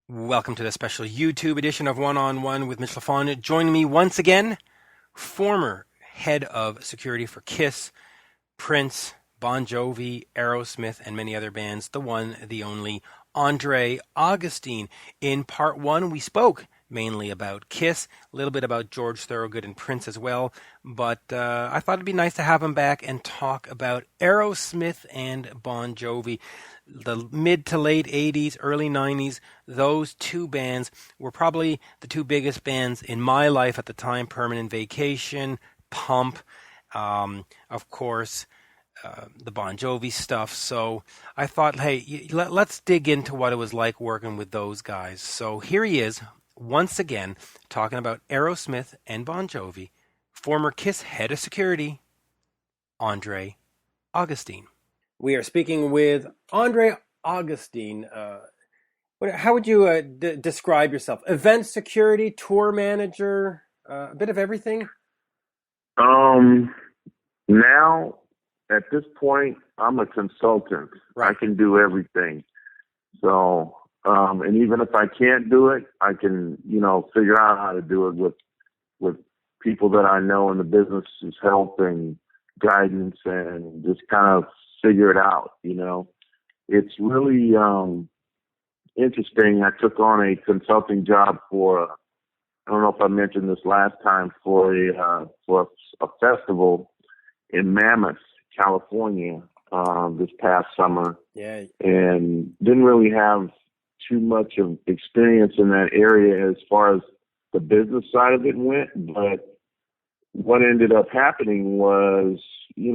Welcome to the special YouTube edition of One-on-One with Mitch Lafon. Joining me once again, former head of security for Kiss, Prince, Bon Jovi, Aerosmith, and many other bands, the one, the only, Andre Augustine. In part one, we spoke mainly about Kiss, a little bit about George Thorogood and Prince as well, but I thought it'd be nice to have him back and talk about Aerosmith and Bon Jovi. The mid to late 80s, early 90s, those two bands were probably the two biggest bands in my life at the time. Permanent Vacation, Pump, of course, the Bon Jovi stuff. So I thought, hey, let's dig into what it was like working with those guys. So here he is, once again, talking about Aerosmith and Bon Jovi, former Kiss head of security, Andre Augustine. We are speaking with Andre Augustine. How would you describe yourself? Event security, tour manager, a bit of everything? Now, at this point, I'm a consultant. Right. I can do everything. So, and even if I can't do it, I can, figure out how to do it with people that I know in the business's help and guidance and just kind of figure it out. It's really interesting. I took on a consulting job for, I don't know if I mentioned this last time, for a festival in Mammoth, California, this past summer. Yeah. And didn't really have too much of experience in that area as far as the business side of it went, but what ended up happening was,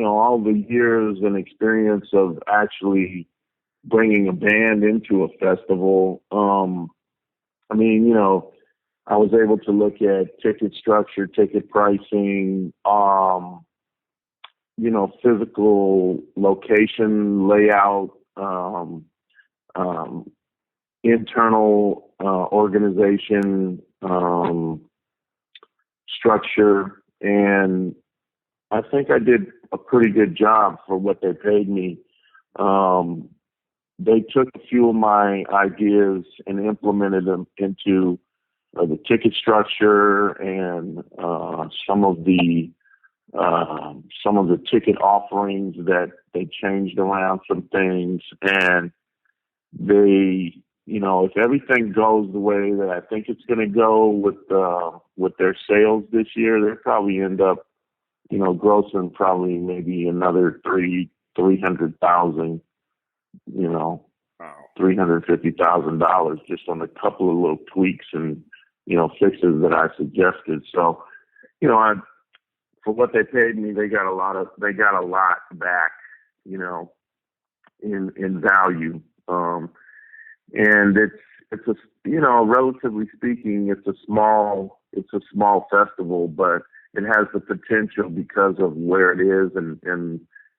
all the years and experience of actually bringing a band into a festival. I was able to look at ticket structure, ticket pricing, physical location layout, internal organization, structure, and I think I did a pretty good job for what they paid me. They took a few of my ideas and implemented them into the ticket structure and some of the ticket offerings that they changed around some things. And they, if everything goes the way that I think it's going to go with their sales this year, they'll probably end up, grossing probably maybe another $300,000, Wow. $350,000 just on a couple of little tweaks and, fixes that I suggested. So, for what they paid me, they got a lot back, in value. And it's a, relatively speaking, it's a small festival, but it has the potential because of where it is, and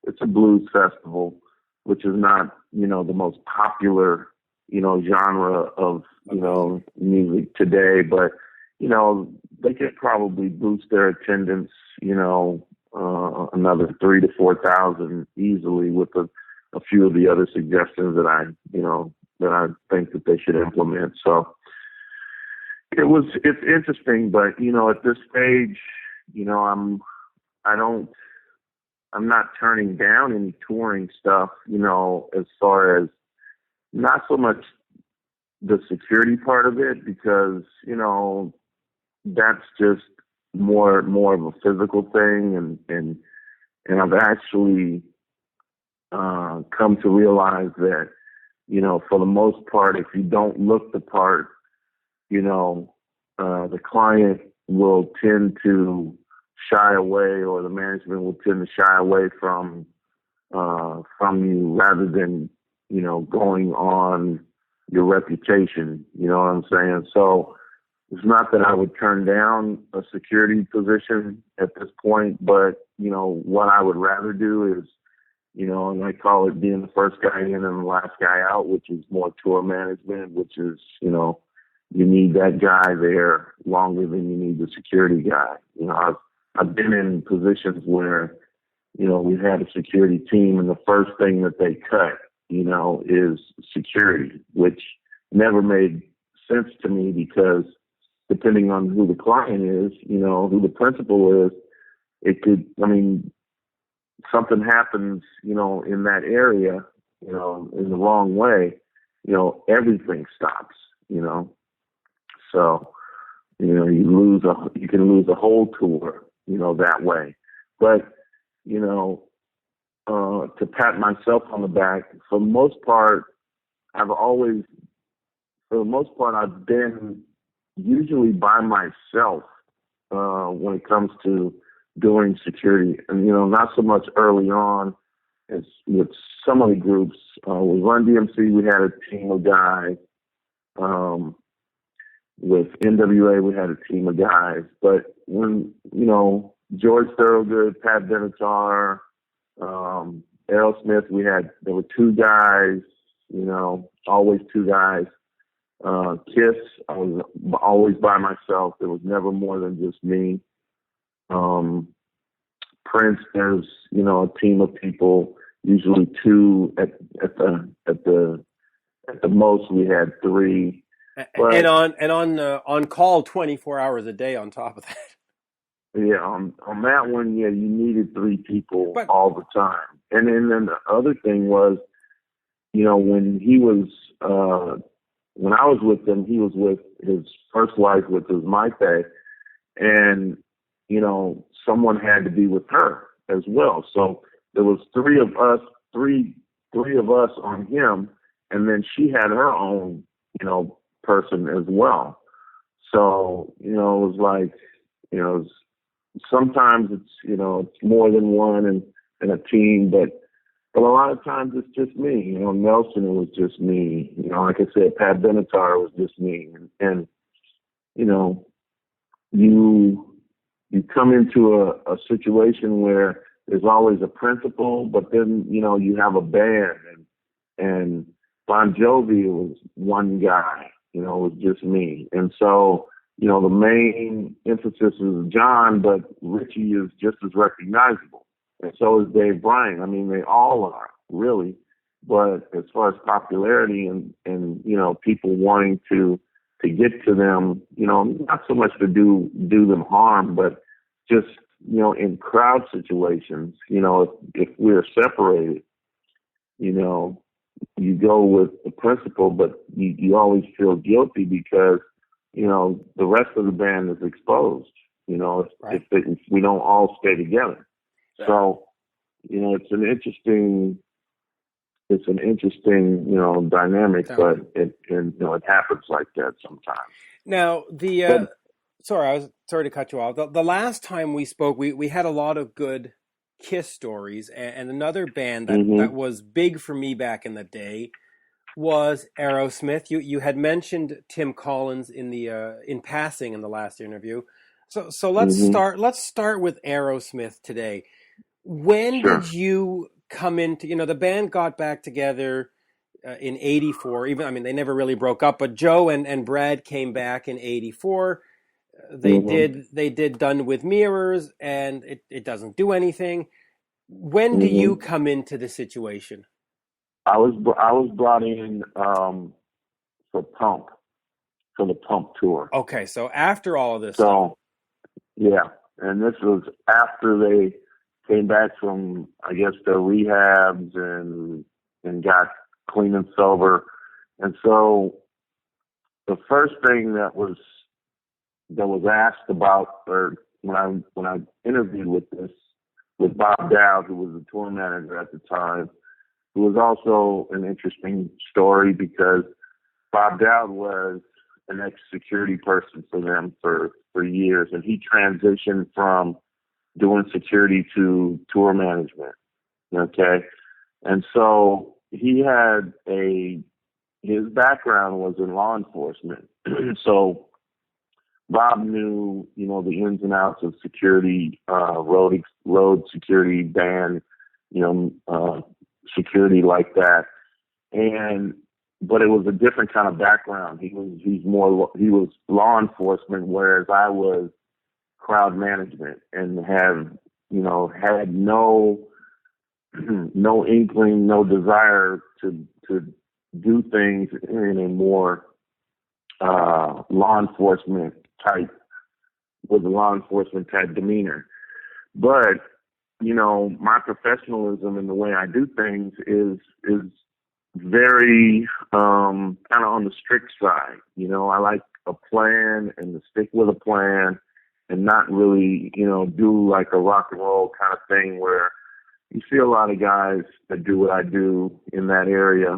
it's a blues festival, which is not, the most popular, genre of, music today, but, they could probably boost their attendance, another 3,000 to 4,000 easily with a few of the other suggestions that I think that they should implement. So it's interesting, but, at this stage, I'm not turning down any touring stuff, as far as not so much the security part of it, because, that's just more of a physical thing. And I've actually, come to realize that, for the most part, if you don't look the part, the client will tend to shy away, or the management will tend to shy away from you rather than, going on your reputation. You know what I'm saying? So it's not that I would turn down a security position at this point, but, what I would rather do is, and I call it being the first guy in and the last guy out, which is more tour management, which is, you need that guy there longer than you need the security guy. I've been in positions where, we've had a security team, and the first thing that they cut, is security, which never made sense to me because depending on who the client is, who the principal is, it could, something happens, in that area, in the wrong way, everything stops, So, you can lose a whole tour, that way. But, to pat myself on the back, for the most part, I've been usually by myself when it comes to doing security. And, not so much early on as with some of the groups. With Run DMC, we had a team of guys. With NWA, we had a team of guys. But when, George Thorogood, Pat Benatar, Aerosmith, there were two guys, always two guys. Kiss, I was always by myself. There was never more than just me. Prince, there's, a team of people, usually two at the most we had three. But, on call 24 hours a day on top of that. Yeah, on that one, you needed three people all the time. And then the other thing was, when he was, when I was with him, he was with his first wife, which was Maite, and, someone had to be with her as well. So there was three of us on him, and then she had her own, person as well. So, it was like, sometimes it's, it's more than one and a team, but a lot of times it's just me. Nelson, it was just me. Like I said, Pat Benatar was just me. And you come into a situation where there's always a principal, but then, you have a band and Bon Jovi was one guy, it was just me. And so, the main emphasis is John, but Richie is just as recognizable. And so is Dave Bryan. They all are, really. But as far as popularity and people wanting to get to them, not so much to do them harm, but just, in crowd situations, if we're separated, you go with the principal, but you always feel guilty because, the rest of the band is exposed, Right. if we don't all stay together. Yeah. So, it's an interesting, dynamic, but it happens like that sometimes. Now, sorry to cut you off. The last time we spoke, we had a lot of good Kiss stories, and another band that was big for me back in the day was Aerosmith. You had mentioned Tim Collins in passing in the last interview. So let's start with Aerosmith today. When did you come into, the band got back together in 84. They never really broke up, but Joe and Brad came back in 84. They did Done with Mirrors, and it doesn't do anything. When do you come into the situation? I was brought in for the Pump tour. Okay, so after all of this. So, yeah, and this was after they came back from, I guess, their rehabs and got clean and sober. And so the first thing that was asked about, or when I interviewed with Bob Dowd, who was the tour manager at the time, it was also an interesting story because Bob Dowd was an ex-security person for them for years, and he transitioned from doing security to tour management. Okay, and so he had his background was in law enforcement, so Bob knew, the ins and outs of security, road security, band, security like that. But it was a different kind of background. He was law enforcement, whereas I was crowd management and had no inkling, no desire to do things in a more law enforcement type, with a law enforcement type demeanor. But, you know, my professionalism and the way I do things is very kind of on the strict side. You know, I like a plan and to stick with a plan and not really, you know, do like a rock and roll kind of thing where you see a lot of guys that do what I do in that area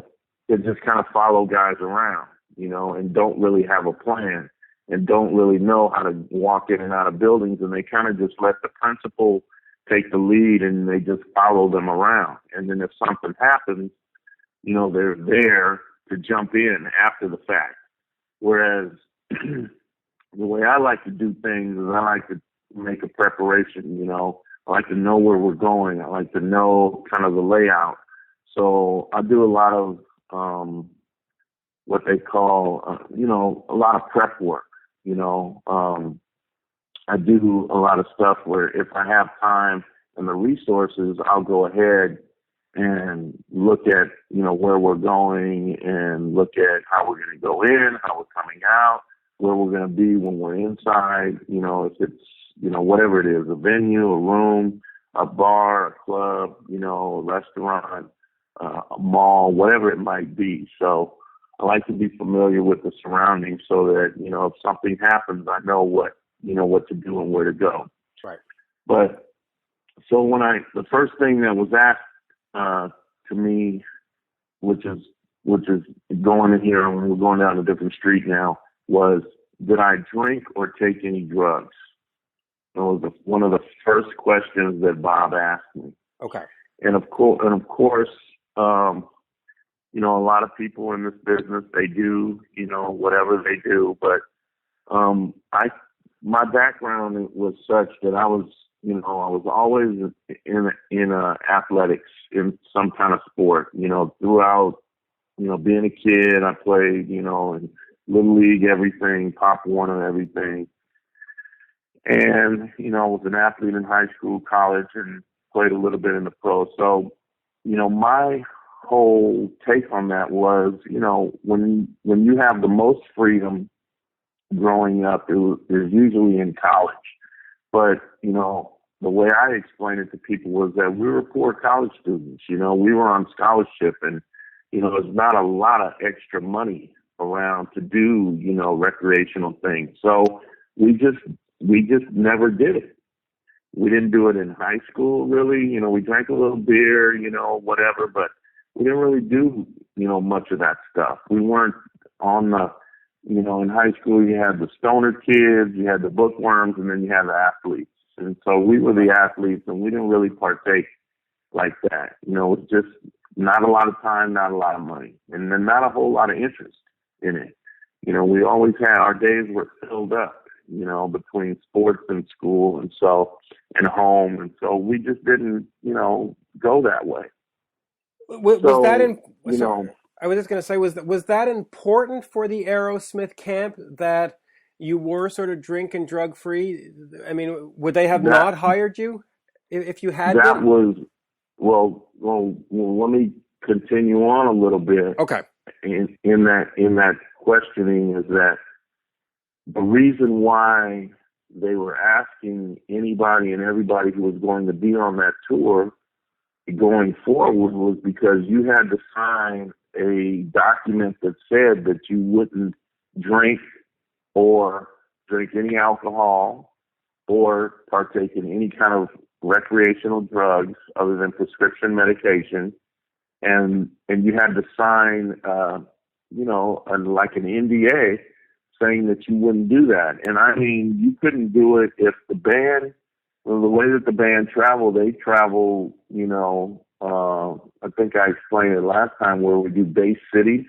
that just kind of follow guys around, you know, and don't really have a plan and don't really know how to walk in and out of buildings, and they kind of just let the principal take the lead and they just follow them around. And then if something happens, you know, they're there to jump in after the fact. Whereas the way I like to do things is I like to make a preparation, you know. I like to know where we're going. I like to know kind of the layout. So I do a lot of what they call, you know, a lot of prep work, you know. I do a lot of stuff where if I have time and the resources, I'll go ahead and look at, you know, where we're going and look at how we're going to go in, how we're coming out, where we're going to be when we're inside, you know, if it's, you know, whatever it is, a venue, a room, a bar, a club, you know, a restaurant, a mall, whatever it might be. So I like to be familiar with the surroundings so that, you know, if something happens, I know what, you know, what to do and where to go. Right. But so the first thing that was asked to me, which is going in here, and we're going down a different street now, was, did I drink or take any drugs? That was one of the first questions that Bob asked me. Okay. And of course, you know, a lot of people in this business, they do, you know, whatever they do. But my background was such that I was always in athletics, in some kind of sport, you know, throughout, you know, being a kid. I played, you know, in Little League, everything, Pop Warner, everything. And, you know, I was an athlete in high school, college, and played a little bit in the pro. So, you know, my whole take on that was, you know, when you have the most freedom growing up, it is usually in college. But, you know, the way I explained it to people was that we were poor college students. You know, we were on scholarship, and, you know, there's not a lot of extra money around to do, you know, recreational things. So we just never did it. We didn't do it in high school, really. You know, we drank a little beer, you know, whatever, but we didn't really do, you know, much of that stuff. We weren't on the, you know, in high school you had the stoner kids, you had the bookworms, and then you had the athletes. And so we were the athletes, and we didn't really partake like that. You know, it was just not a lot of time, not a lot of money, and then not a whole lot of interest in it. You know, we always had, our days were filled up, you know, between sports and school and home. And so we just didn't, you know, go that way. Was that I was just going to say, was that important for the Aerosmith camp, that you were sort of drink and drug free? I mean, would they have not hired you if you had that been? Was, well, let me continue on a little bit. Okay. In that questioning is that the reason why they were asking anybody and everybody who was going to be on that tour going forward was because you had to sign a document that said that you wouldn't drink or drink any alcohol or partake in any kind of recreational drugs other than prescription medication. And you had to sign, you know, like an NDA saying that you wouldn't do that. And I mean, you couldn't do it if the band, well, the way that the band traveled, they travel, you know, I think I explained it last time, where we do base cities,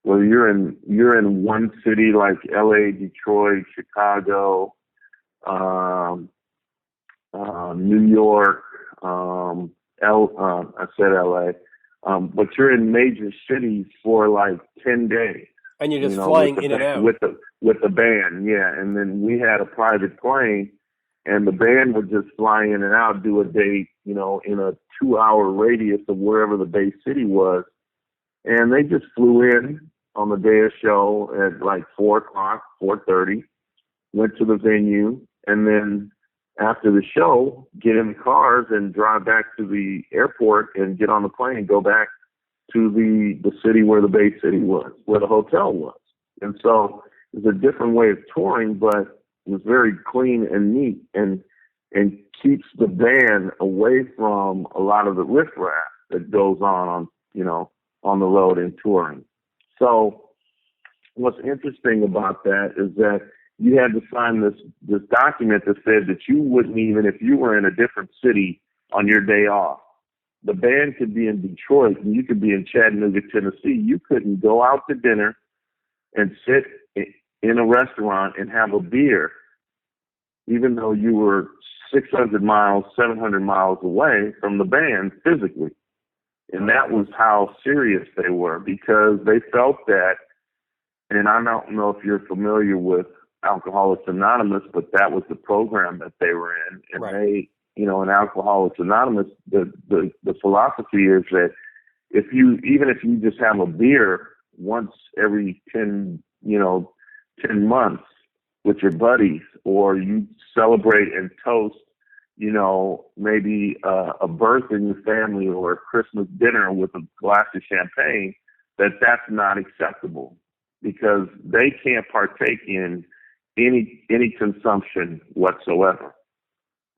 where you're in one city like LA, Detroit, Chicago, New York, I said LA, but you're in major cities for like 10 days. And you're just flying in and out. With the band, yeah. And then we had a private plane, and the band would just fly in and out, do a date, you know, in a 2-hour radius of wherever the base city was. And they just flew in on the day of show at like 4:00, 4:30. Went to the venue, and then after the show, get in the cars and drive back to the airport and get on the plane and go back to the city where the base city was, where the hotel was. And so it's a different way of touring, but it was very clean and neat and keeps the band away from a lot of the riffraff that goes on on the road and touring. So what's interesting about that is that you had to sign this document that said that you wouldn't, even if you were in a different city on your day off. The band could be in Detroit and you could be in Chattanooga, Tennessee. You couldn't go out to dinner and sit in a restaurant and have a beer, even though you were 600 miles, 700 miles away from the band physically. And that was how serious they were, because they felt that, and I don't know if you're familiar with Alcoholics Anonymous, but that was the program that they were in. And right. They, in Alcoholics Anonymous, the philosophy is that even if you just have a beer once every 10 months with your buddies, or you celebrate and toast, maybe a birth in your family or a Christmas dinner with a glass of champagne, that's not acceptable, because they can't partake in any consumption whatsoever.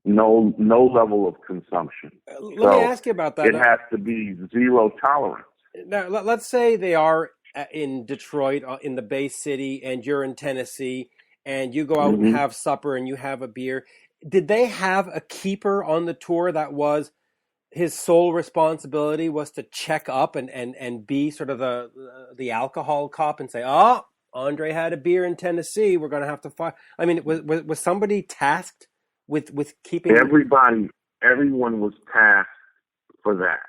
No level of consumption. Let me ask you about that. It has to be zero tolerance. Now, let's say they are in Detroit, in the Bay City, and you're in Tennessee, and you go out and have supper and you have a beer. Did they have a keeper on the tour that was his sole responsibility was to check up and be sort of the alcohol cop and say, oh, Andre had a beer in Tennessee, we're going to have to fight? I mean, was somebody tasked with keeping... Everyone was tasked for that.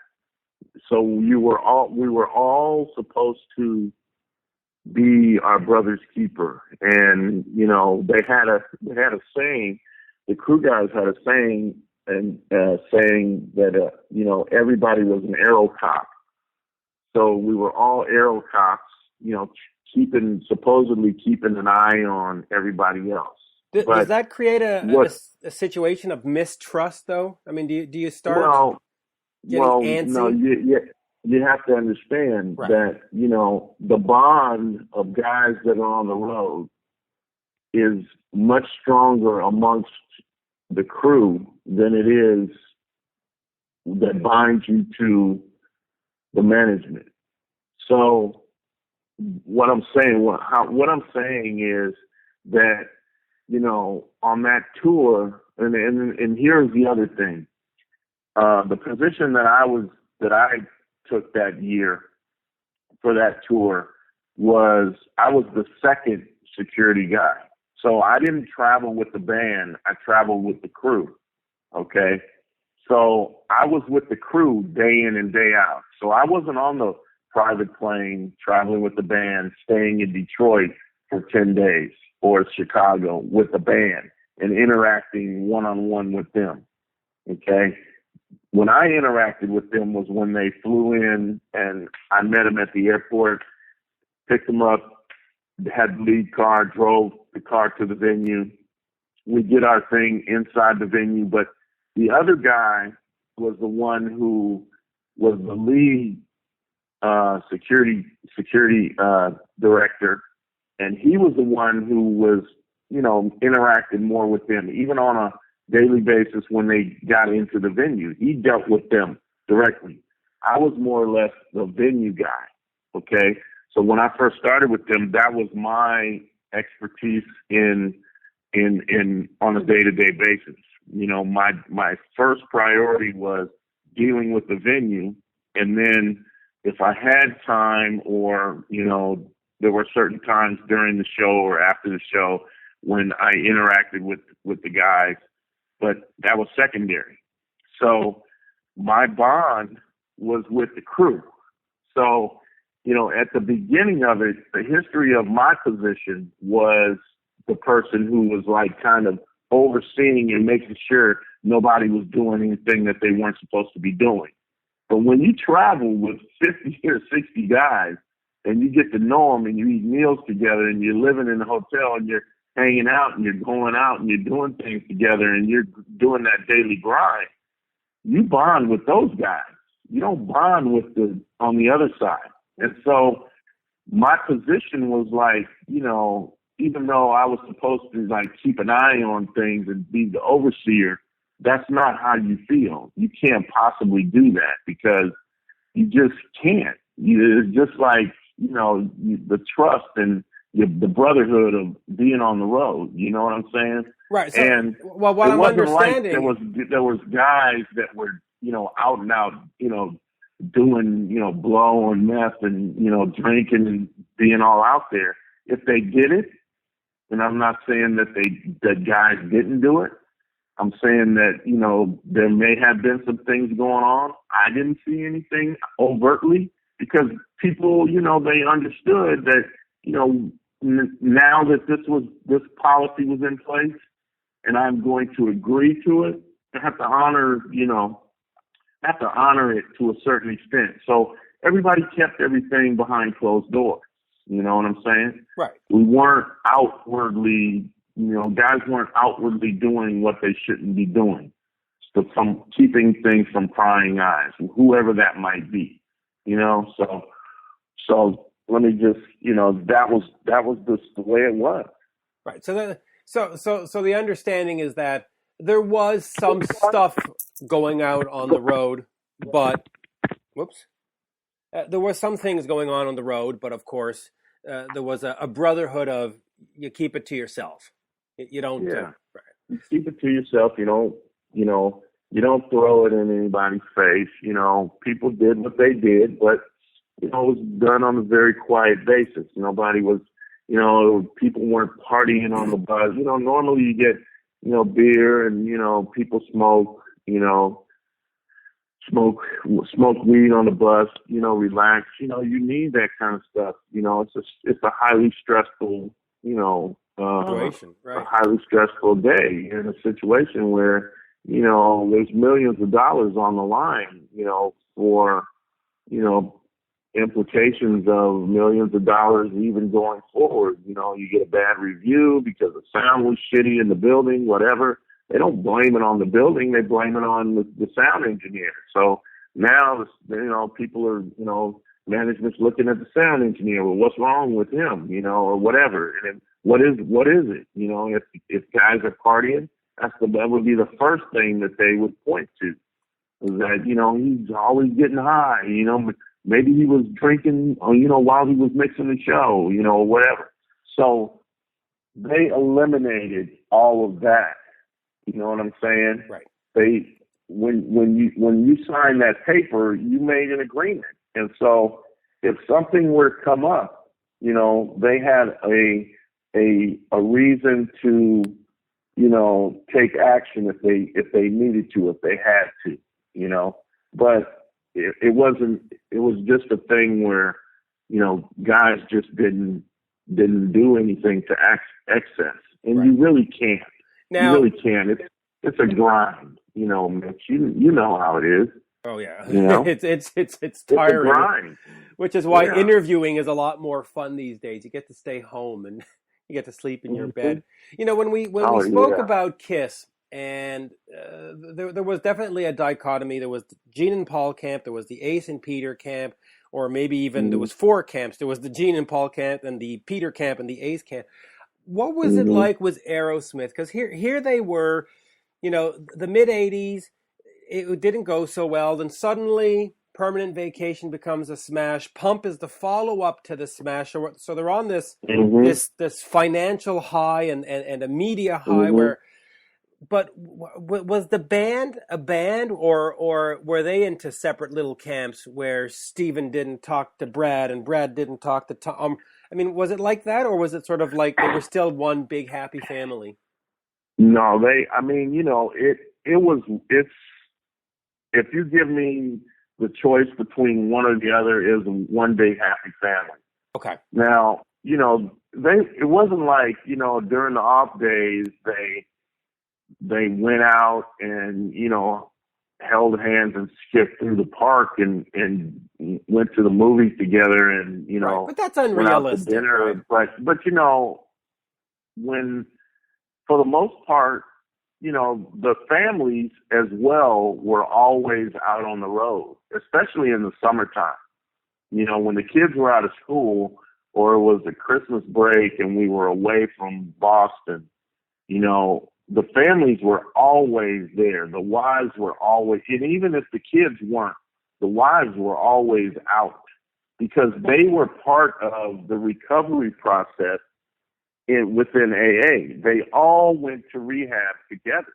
So we were all supposed to be our brother's keeper. And, they had a saying, the crew guys had a saying, and saying that, everybody was an aero cop. So we were all aero cops, supposedly keeping an eye on everybody else. Does that create a situation of mistrust, though? I mean, do you start getting antsy? No, you have to understand that, the bond of guys that are on the road is much stronger amongst the crew than it is that binds you to the management. So what I'm saying is that, on that tour, and here's the other thing. The position that I took that year for that tour was I was the second security guy. So I didn't travel with the band. I traveled with the crew. Okay. So I was with the crew day in and day out. So I wasn't on the private plane traveling with the band, staying in Detroit for 10 days or Chicago with the band and interacting one-on-one with them. Okay. When I interacted with them was when they flew in, and I met them at the airport, picked them up, had the lead car, drove the car to the venue. We did our thing inside the venue, but the other guy was the one who was the lead security director, and he was the one who was, interacting more with them, even on a daily basis when they got into the venue. He dealt with them directly. I was more or less the venue guy. Okay. So when I first started with them, that was my expertise in on a day-to-day basis. My first priority was dealing with the venue. And then if I had time, or, there were certain times during the show or after the show when I interacted with the guys, but that was secondary. So my bond was with the crew. So, at the beginning of it, the history of my position was the person who was like kind of overseeing and making sure nobody was doing anything that they weren't supposed to be doing. But when you travel with 50 or 60 guys, and you get to know them and you eat meals together and you're living in the hotel and you're hanging out and you're going out and you're doing things together and you're doing that daily grind, you bond with those guys. You don't bond with on the other side. And so my position was like, even though I was supposed to like keep an eye on things and be the overseer, that's not how you feel. You can't possibly do that because you just can't. It's just like, the trust and the brotherhood of being on the road. You know what I'm saying? Right. So, and well, what it I'm wasn't understanding, like there was guys that were, out and out, doing, blowing meth and, drinking and being all out there. If they did it, and I'm not saying that guys didn't do it. I'm saying that, there may have been some things going on. I didn't see anything overtly because people, they understood that, now that this policy was in place and I'm going to agree to it, I have to honor it to a certain extent. So everybody kept everything behind closed doors. You know what I'm saying? Right. We weren't outwardly, guys weren't outwardly doing what they shouldn't be doing. So from keeping things from prying eyes, whoever that might be, So let me just, that was just the way it was. Right. So the understanding is that there was some stuff going out on the road, but there were some things going on the road, but of course, there was a brotherhood of you keep it to yourself. You don't. Yeah. Right. You keep it to yourself. You don't throw it in anybody's face. People did what they did, but it was done on a very quiet basis. Nobody was, people weren't partying on the bus. Normally you get, beer and, people smoke, smoke weed on the bus, relax. You need that kind of stuff. It's a highly stressful, Situation, right? a highly stressful day. You're in a situation where, there's millions of dollars on the line, for, implications of millions of dollars even going forward. You get a bad review because the sound was shitty in the building, whatever. They don't blame it on the building. They blame it on the sound engineer. So now, people are, management's looking at the sound engineer. Well, what's wrong with him, or whatever. And what is it? If guys are partying, that would be the first thing that they would point to. Is that, he's always getting high, maybe he was drinking, while he was mixing the show, whatever. So they eliminated all of that. You know what I'm saying? Right. When you signed that paper, you made an agreement. And so if something were to come up, they had a reason to, take action if they needed to, if they had to, but it was just a thing where, guys just didn't do anything to excess. And right. You really can't. Now, you really can't. It's a grind, Mitch. You know how it is. Oh yeah. It's tiring. It's a grind. Which is why interviewing is a lot more fun these days. You get to stay home and you get to sleep in your bed. When we spoke about KISS, and there was definitely a dichotomy. There was the Gene and Paul camp. There was the Ace and Peter camp, or maybe even there was 4 camps. There was the Gene and Paul camp, and the Peter camp, and the Ace camp. What was it like with Aerosmith? Because here they were, the mid '80s. It didn't go so well. Then suddenly, Permanent Vacation becomes a smash. Pump is the follow up to the smash. So they're on this this financial high and a media high where. But was the band a band, or were they into separate little camps where Steven didn't talk to Brad and Brad didn't talk to Tom? Was it like that, or was it sort of like they were still one big happy family? No, it's if you give me the choice between one or the other, is one big happy family. Okay. Now, it wasn't like, during the off days, they went out and, held hands and skipped through the park and went to the movies together and, you know, Right. But that's went out to unrealistic, dinner. right? But, you know, when, for the most part, you know, the families as well were always out on the road, especially in the summertime. You know, when the kids were out of school or it was a Christmas break and we were away from Boston, you know, the families were always there. The wives were always, and even if the kids weren't, the wives were always out because they were part of the recovery process within AA. They all went to rehab together,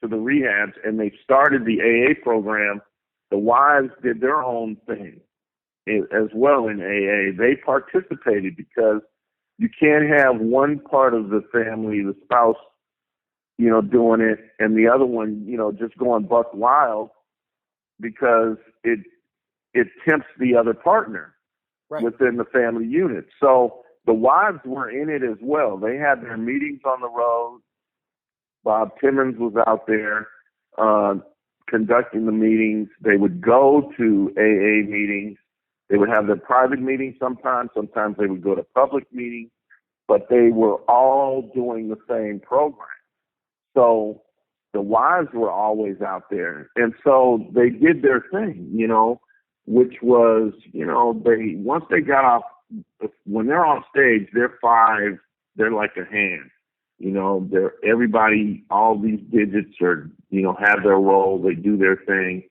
to the rehabs, and they started the AA program. The wives did their own thing as well in AA. They participated because you can't have one part of the family, the spouse, you know, doing it, and the other one, you know, just going buck wild because it tempts the other partner within the family unit. So the wives were in it as well. They had their meetings on the road. Bob Timmons was out there conducting the meetings. They would go to AA meetings. They would have their private meetings sometimes. Sometimes they would go to public meetings. But they were all doing the same program. So the wives were always out there. And so they did their thing, you know, which was, you know, once they got off, when they're on stage, they're five, they're like a hand. You know, everybody, all these digits are, you know, have their role, they do their thing.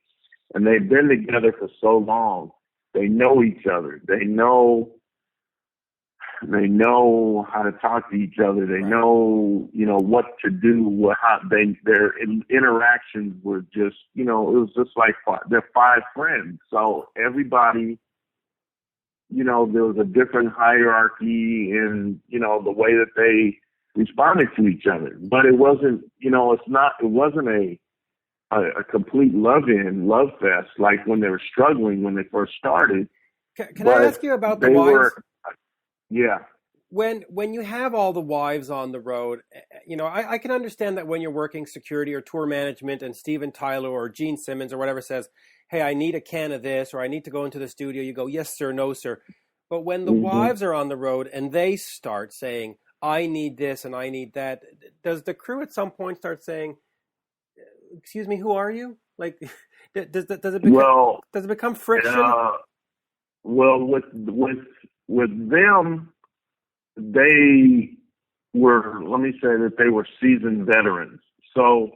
And they've been together for so long. They know each other. They know how to talk to each other. They know, you know, what to do, their interactions were just, you know, it was just like they're five friends. So everybody, you know, there was a different hierarchy in, you know, the way that they responded to each other. But it wasn't, you know, it wasn't a complete love fest like when they were struggling when they first started. Can I ask you about the wives? Yeah. When you have all the wives on the road, you know, I can understand that when you're working security or tour management and Steven Tyler or Gene Simmons or whatever says, hey, I need a can of this or I need to go into the studio, you go, yes, sir, no, sir. But when the wives are on the road and they start saying, I need this and I need that, does the crew at some point start saying, excuse me, who are you? Like, does it become friction? Well, with them, they were, let me say that they were seasoned veterans. So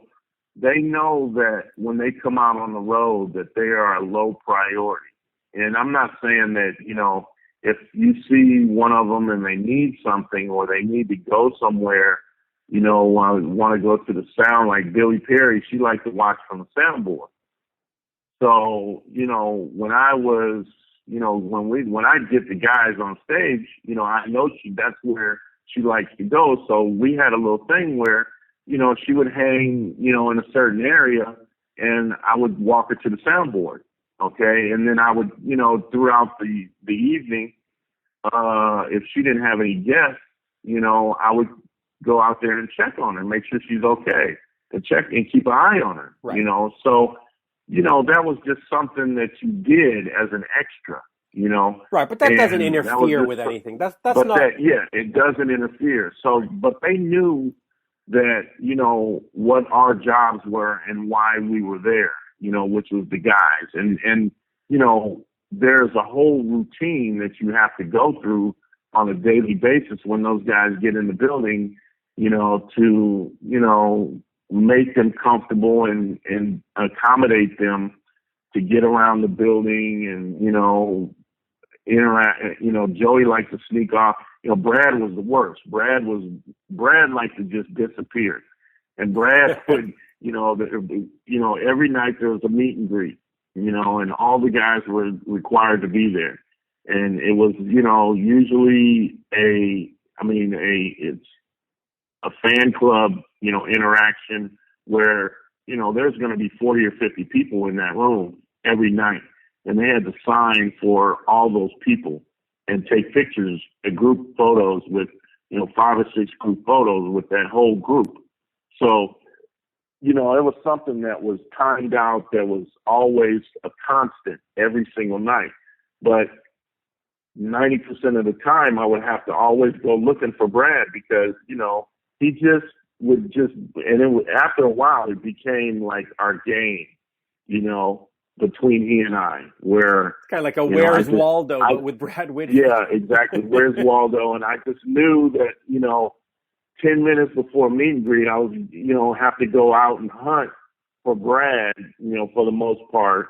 they know that when they come out on the road that they are a low priority. And I'm not saying that, you know, if you see one of them and they need something or they need to go somewhere, you know, want to go to the sound, like Billy Perry, she liked to watch from the soundboard. So, you know, when I was, you know, when I get the guys on stage, you know, I know that's where she likes to go. So we had a little thing where, you know, she would hang, you know, in a certain area and I would walk her to the soundboard. Okay. And then I would, you know, throughout the evening, if she didn't have any guests, you know, I would go out there and check on her, make sure she's okay and check and keep an eye on her, you know? So, you know, that was just something that you did as an extra, you know. Right, but that doesn't interfere with anything. That's not. It doesn't interfere. So, but they knew that, you know, what our jobs were and why we were there, you know, which was the guys. And you know, there's a whole routine that you have to go through on a daily basis when those guys get in the building, you know, to, you know, make them comfortable and accommodate them to get around the building and, you know, interact. You know, Joey liked to sneak off. You know, Brad was the worst. Brad liked to just disappear. And Brad would, you know, every night there was a meet and greet, you know, and all the guys were required to be there. And it was, you know, usually it's a fan club, you know, interaction where, you know, there's going to be 40 or 50 people in that room every night. And they had to sign for all those people and take pictures, group photos with, you know, 5 or 6 group photos with that whole group. So you know, it was something that was timed out, that was always a constant every single night. But 90% of the time, I would have to always go looking for Brad because, you know, he just would just, and it would, after a while, it became like our game, you know, between he and I, where It's kind of like a Where's Waldo, but with Brad Whitford. Yeah, exactly. Where's Waldo? And I just knew that, you know, 10 minutes before meet and greet, I was, you know, have to go out and hunt for Brad, you know, for the most part.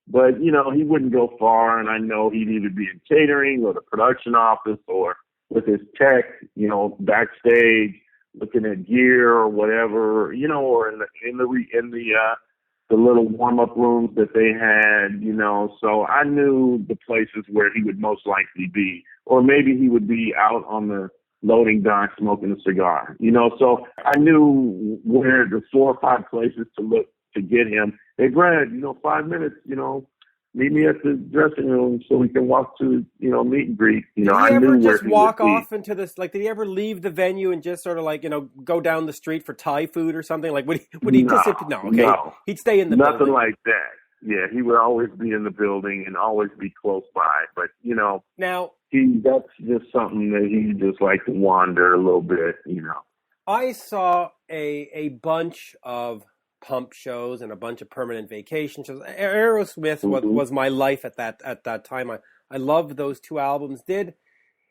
But, you know, he wouldn't go far, and I know he'd either be in catering or the production office or with his tech, you know, backstage looking at gear or whatever, you know, or in the little warm-up rooms that they had, you know. So I knew the places where he would most likely be, or maybe he would be out on the loading dock smoking a cigar, you know. So I knew where the 4 or 5 places to look to get him. Hey, Brad, you know, 5 minutes, you know, meet me at the dressing room so we can walk to, you know, meet and greet. You know, I knew where he would be. Did he ever just walk off into this, like, did he ever leave the venue and just sort of like, you know, go down the street for Thai food or something? Like, would he disappear? No, okay. No. He'd stay in the building. Nothing like that. Yeah, he would always be in the building and always be close by. But, you know, now that's just something that he just liked to wander a little bit, you know. I saw a bunch of pump shows and a bunch of permanent vacation shows. Aerosmith was my life at that time. I loved those 2 albums.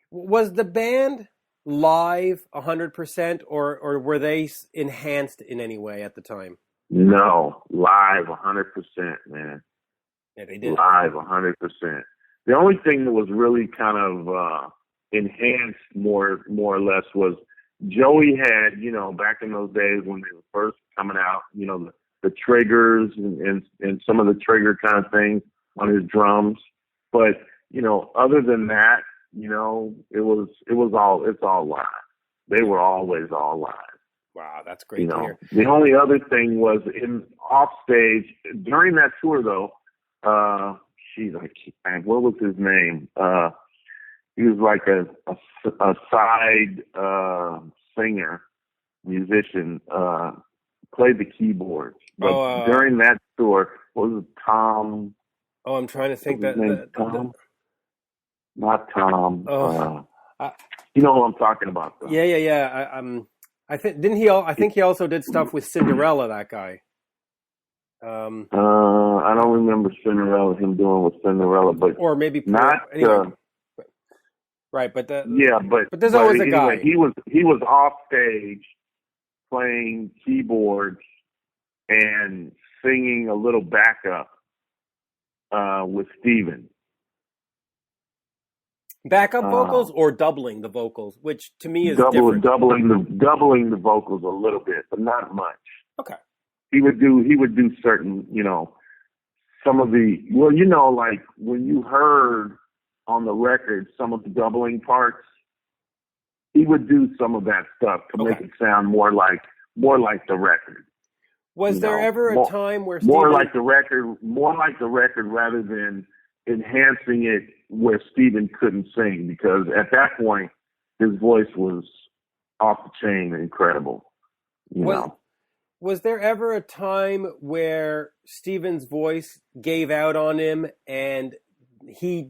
Was the band live 100% or were they enhanced in any way at the time? No, live 100%, man. Yeah, they did. Live 100%. The only thing that was really kind of enhanced more or less was Joey had, you know, back in those days when they were first coming out, you know, the triggers and some of the trigger kind of things on his drums. But, you know, other than that, you know, it's all live. They were always all live. Wow, that's great to hear. The only other thing was in off stage during that tour though, what was his name? He was like a side singer, musician, played the keyboards. But during that tour, what was it, Tom? Oh, I'm trying to think that. Tom? Not Tom. Oh, you know who I'm talking about, though. Yeah. I think he also did stuff with Cinderella. That guy. I don't remember him doing with Cinderella, but or maybe not. Anyway. Right, but there's always a guy. He was off stage playing keyboards and singing a little backup with Steven. Backup vocals or doubling the vocals, which to me is different. Doubling the vocals a little bit, but not much. Okay. He would do certain, you know, some of the, well, you know, like when you heard on the record some of the doubling parts, he would do some of that stuff to make it sound more like the record. Was there ever a time where more like the record rather than enhancing it where Steven couldn't sing, because at that point his voice was off the chain incredible. You know. Was there ever a time where Steven's voice gave out on him and he,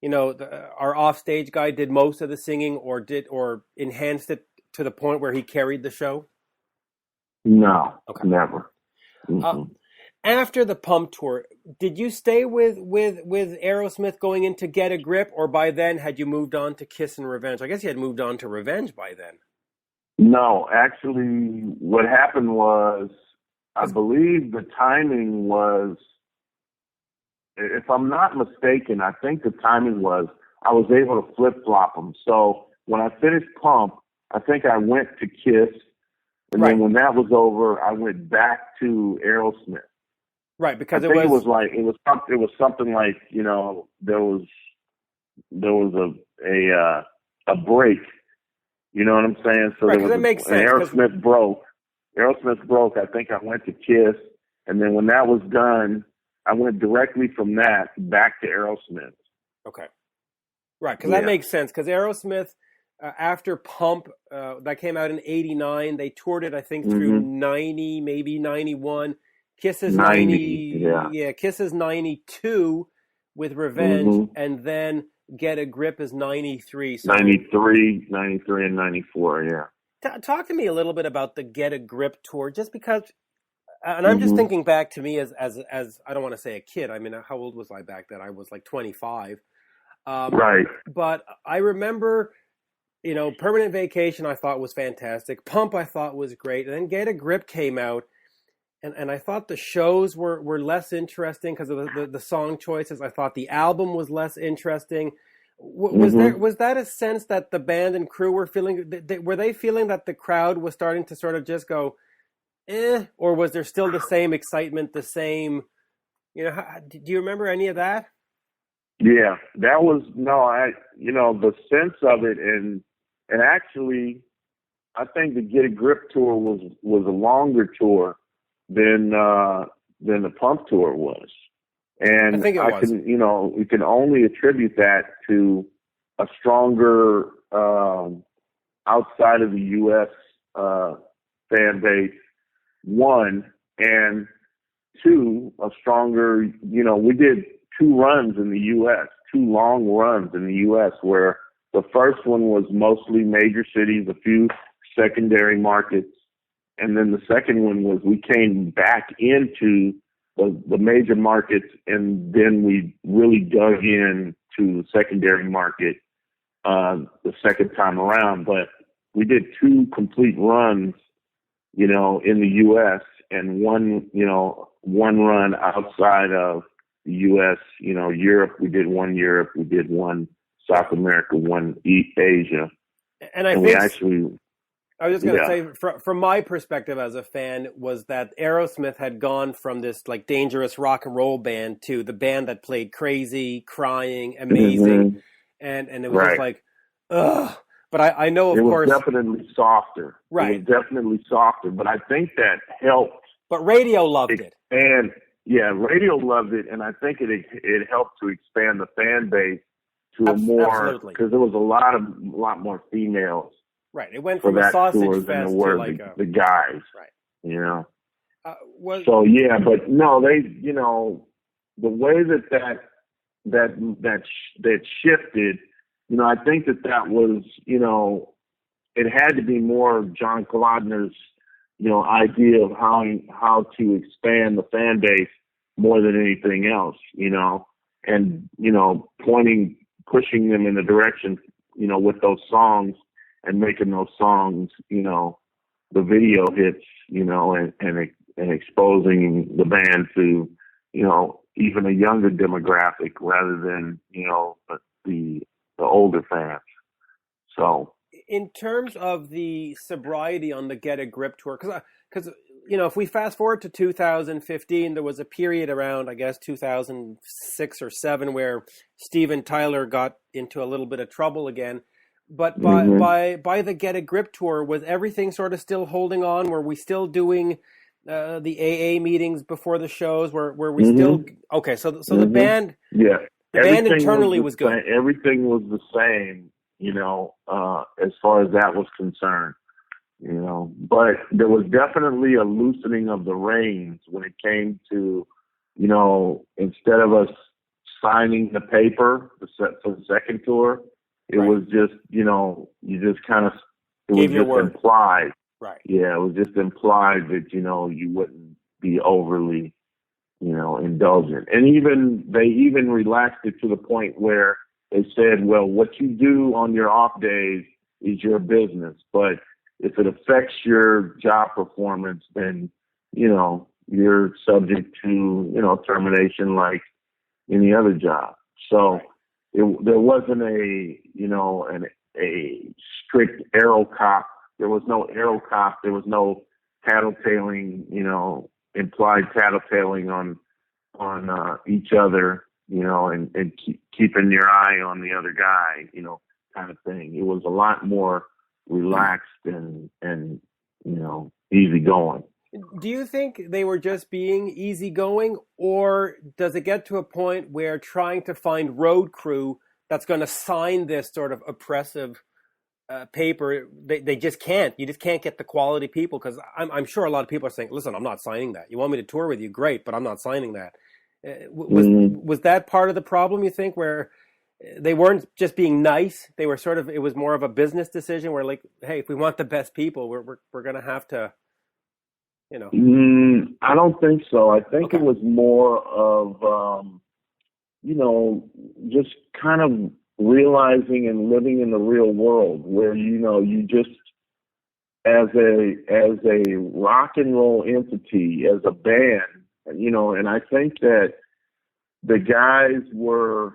you know, our offstage guy did most of the singing or enhanced it to the point where he carried the show? No, never. After the Pump tour, did you stay with Aerosmith going into Get a Grip, or by then had you moved on to Kiss and Revenge? I guess you had moved on to Revenge by then. No, actually, what happened was, I believe the timing was, if I'm not mistaken, I think the timing was I was able to flip-flop them. So when I finished Pump, I think I went to Kiss, and then when that was over, I went back to Aerosmith. Right, because it was something like, you know, there was a break. You know what I'm saying? So that makes sense. Aerosmith broke. I think I went to Kiss, and then when that was done, I went directly from that back to Aerosmith. Okay. Right, because that makes sense. Because Aerosmith, after Pump, that came out in '89. They toured it, I think, through '90, maybe '91. Kiss is 90, Kiss is '92 with Revenge, and then Get a Grip is '93. So 93, and '94, yeah. Talk to me a little bit about the Get a Grip tour, just because, and I'm just thinking back to me as I don't want to say a kid. I mean, how old was I back then? I was like 25. Right. But I remember, Permanent Vacation I thought was fantastic. Pump I thought was great. And then Get a Grip came out. And I thought the shows were less interesting because of the song choices. I thought the album was less interesting. Was that a sense that the band and crew were feeling? Were they feeling that the crowd was starting to sort of just go, or was there still the same excitement, the same? Do you remember any of that? Yeah, that was the sense of it, and actually, I think the Get a Grip tour was a longer tour than the Pump tour was, and I think it was. We can only attribute that to a stronger outside of the U.S. Fan base, one, and two, a stronger. We did two runs in the U.S., two long runs in the U.S. where the first one was mostly major cities, a few secondary markets. And then the second one was we came back into the major markets, and then we really dug in to the secondary market the second time around. But we did two complete runs, in the U.S. and one run outside of the U.S. Europe. We did one Europe, we did one South America, one Asia, and I was just going to say, from my perspective as a fan, was that Aerosmith had gone from this like dangerous rock and roll band to the band that played crazy, crying, amazing, and it was just like, ugh. But I know, of course, it was definitely softer. Right, it was definitely softer. But I think that helped. But radio loved it, and radio loved it, and I think it helped to expand the fan base to a more, because there was a lot more females. Right, it went from a sausage fest to like the guys, right? So yeah, but no, they, the way that shifted, I think that was, it had to be more of John Kalodner's, idea of how to expand the fan base more than anything else, and pushing them in the direction, with those songs. And making those songs, the video hits, and exposing the band to, even a younger demographic rather than, the older fans. So, in terms of the sobriety on the Get a Grip tour, because if we fast forward to 2015, there was a period around, I guess, 2006 or 7 where Steven Tyler got into a little bit of trouble again. But by the Get a Grip tour, was everything sort of still holding on? Were we still doing the AA meetings before the shows? Were we still okay? So the band, the band internally was good. Everything was the same, as far as that was concerned, But there was definitely a loosening of the reins when it came to, instead of us signing the paper for the second tour. It was just, you just kind of, it was just implied. Right. Yeah, it was just implied that, you wouldn't be overly, indulgent. And they even relaxed it to the point where they said, well, what you do on your off days is your business. But if it affects your job performance, then, you're subject to, termination like any other job. So, right. There wasn't a strict aero cop. There was no aero cop. There was no tattletaling, implied tattletaling on each other, and keeping your eye on the other guy, kind of thing. It was a lot more relaxed and easy going. Do you think they were just being easygoing, or does it get to a point where trying to find road crew that's going to sign this sort of oppressive paper, they just can't. You just can't get the quality people, because I'm sure a lot of people are saying, "Listen, I'm not signing that. You want me to tour with you, great, but I'm not signing that." Was that part of the problem, you think, where they weren't just being nice? They were sort of, it was more of a business decision where, like, hey, if we want the best people, we're going to have to, you know. I don't think so. I think it was more of, you know, just kind of realizing and living in the real world where, you know, you just, as a rock and roll entity, as a band, you know, and I think that the guys were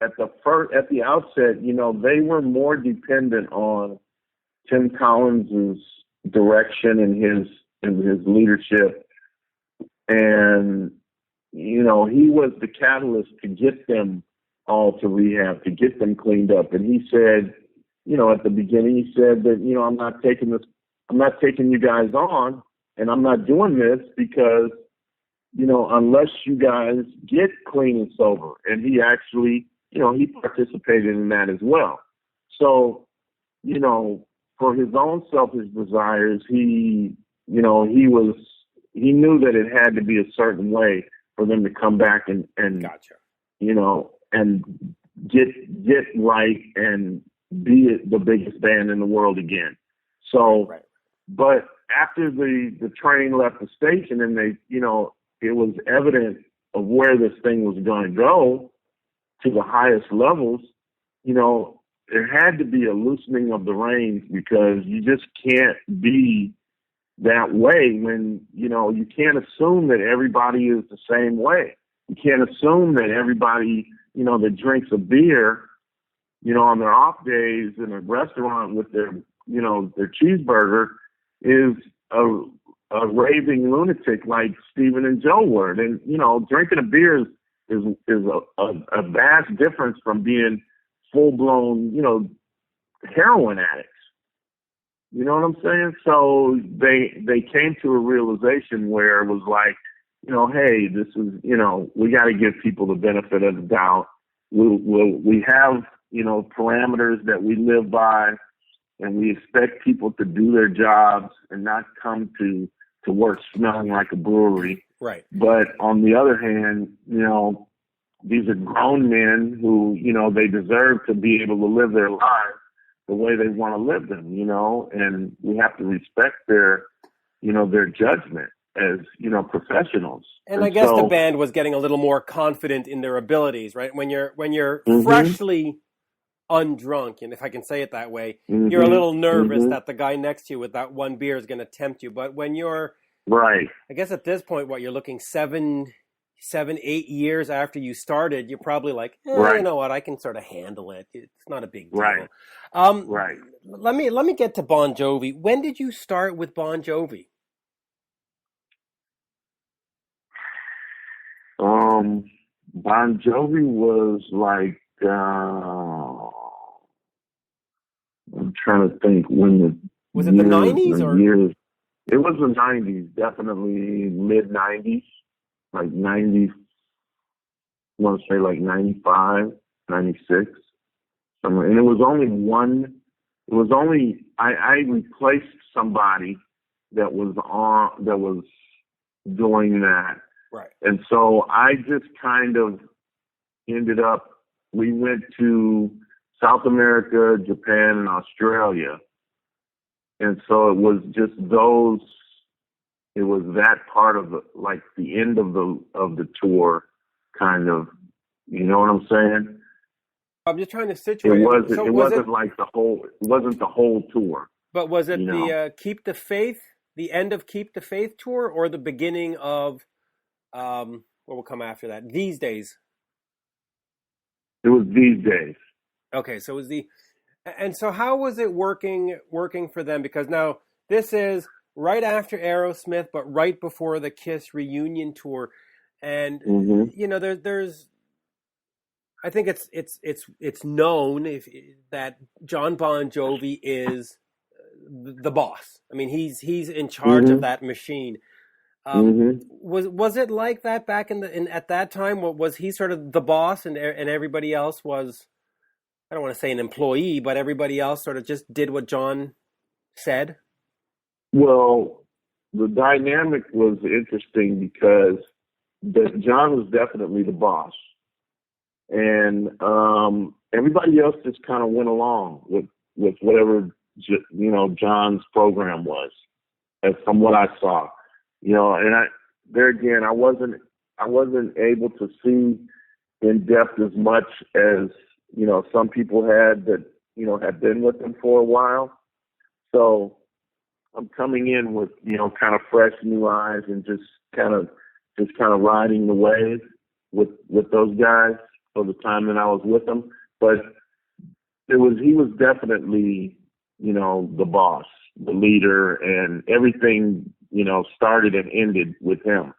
at the outset, you know, they were more dependent on Tim Collins's direction and his leadership, and you know, he was the catalyst to get them all to rehab, to get them cleaned up. And he said, you know, at the beginning, he said that, you know, I'm not taking you guys on, and I'm not doing this because, you know, unless you guys get clean and sober. And he actually, you know, he participated in that as well. So, you know, for his own selfish desires, he knew that it had to be a certain way for them to come back and Gotcha. You know, and get right and be the biggest band in the world again. So, right. But after the train left the station and they, you know, it was evident of where this thing was going to go to the highest levels, you know, there had to be a loosening of the reins, because you just can't be that way when, you know, you can't assume that everybody is the same way. You can't assume that everybody, you know, that drinks a beer, you know, on their off days in a restaurant with their, you know, their cheeseburger is a raving lunatic like Stephen and Joe were. And, you know, drinking a beer is a vast difference from being full-blown, you know, heroin addicts. You know what I'm saying? So they came to a realization where it was like, you know, hey, this is, you know, we got to give people the benefit of the doubt. We have, you know, parameters that we live by, and we expect people to do their jobs and not come to work smelling like a brewery. Right. But on the other hand, you know, these are grown men who, you know, they deserve to be able to live their lives the way they want to live them, you know, and we have to respect their, you know, their judgment as, you know, professionals. And I guess the band was getting a little more confident in their abilities, right? When you're freshly undrunk, and if I can say it that way, you're a little nervous that the guy next to you with that one beer is going to tempt you. But when you're, right, I guess at this point, you're looking 7, 8 years after you started, you're probably like, you know what, I can sort of handle it. It's not a big deal. Right. Right. Let me get to Bon Jovi. When did you start with Bon Jovi? Bon Jovi was like, I'm trying to think when was it the 90s or years? It was the 90s, definitely mid 90s, like 90. I want to say like 95, 96, somewhere. And it was only one. It was only I replaced somebody that was doing that. Right. And so I just kind of ended up, we went to South America, Japan, and Australia. And so it was just it was that part of like the end of the tour, kind of, you know what I'm saying? I'm just trying to situate. It wasn't like the whole tour. But was it the Keep the Faith, the end of Keep the Faith tour, or the beginning of what will come after that? These Days. It was These Days. Okay, so it was and so how was it working for them? Because now this is right after Aerosmith, but right before the Kiss reunion tour, and you know there's I think it's known that John Bon Jovi is the boss. I mean, he's in charge of that machine. Was it like that back at that time? Was he sort of the boss, and everybody else was I don't want to say an employee, but everybody else sort of just did what John said? Well, the dynamic was interesting because John was definitely the boss, and everybody else just kind of went along with whatever John's program was, as from what I saw. And I wasn't able to see in depth as much as some people had that had been with him for a while. So I'm coming in with kind of fresh new eyes and just kind of riding the wave with those guys for the time that I was with them. But he was definitely the boss, the leader, and everything started and ended with him.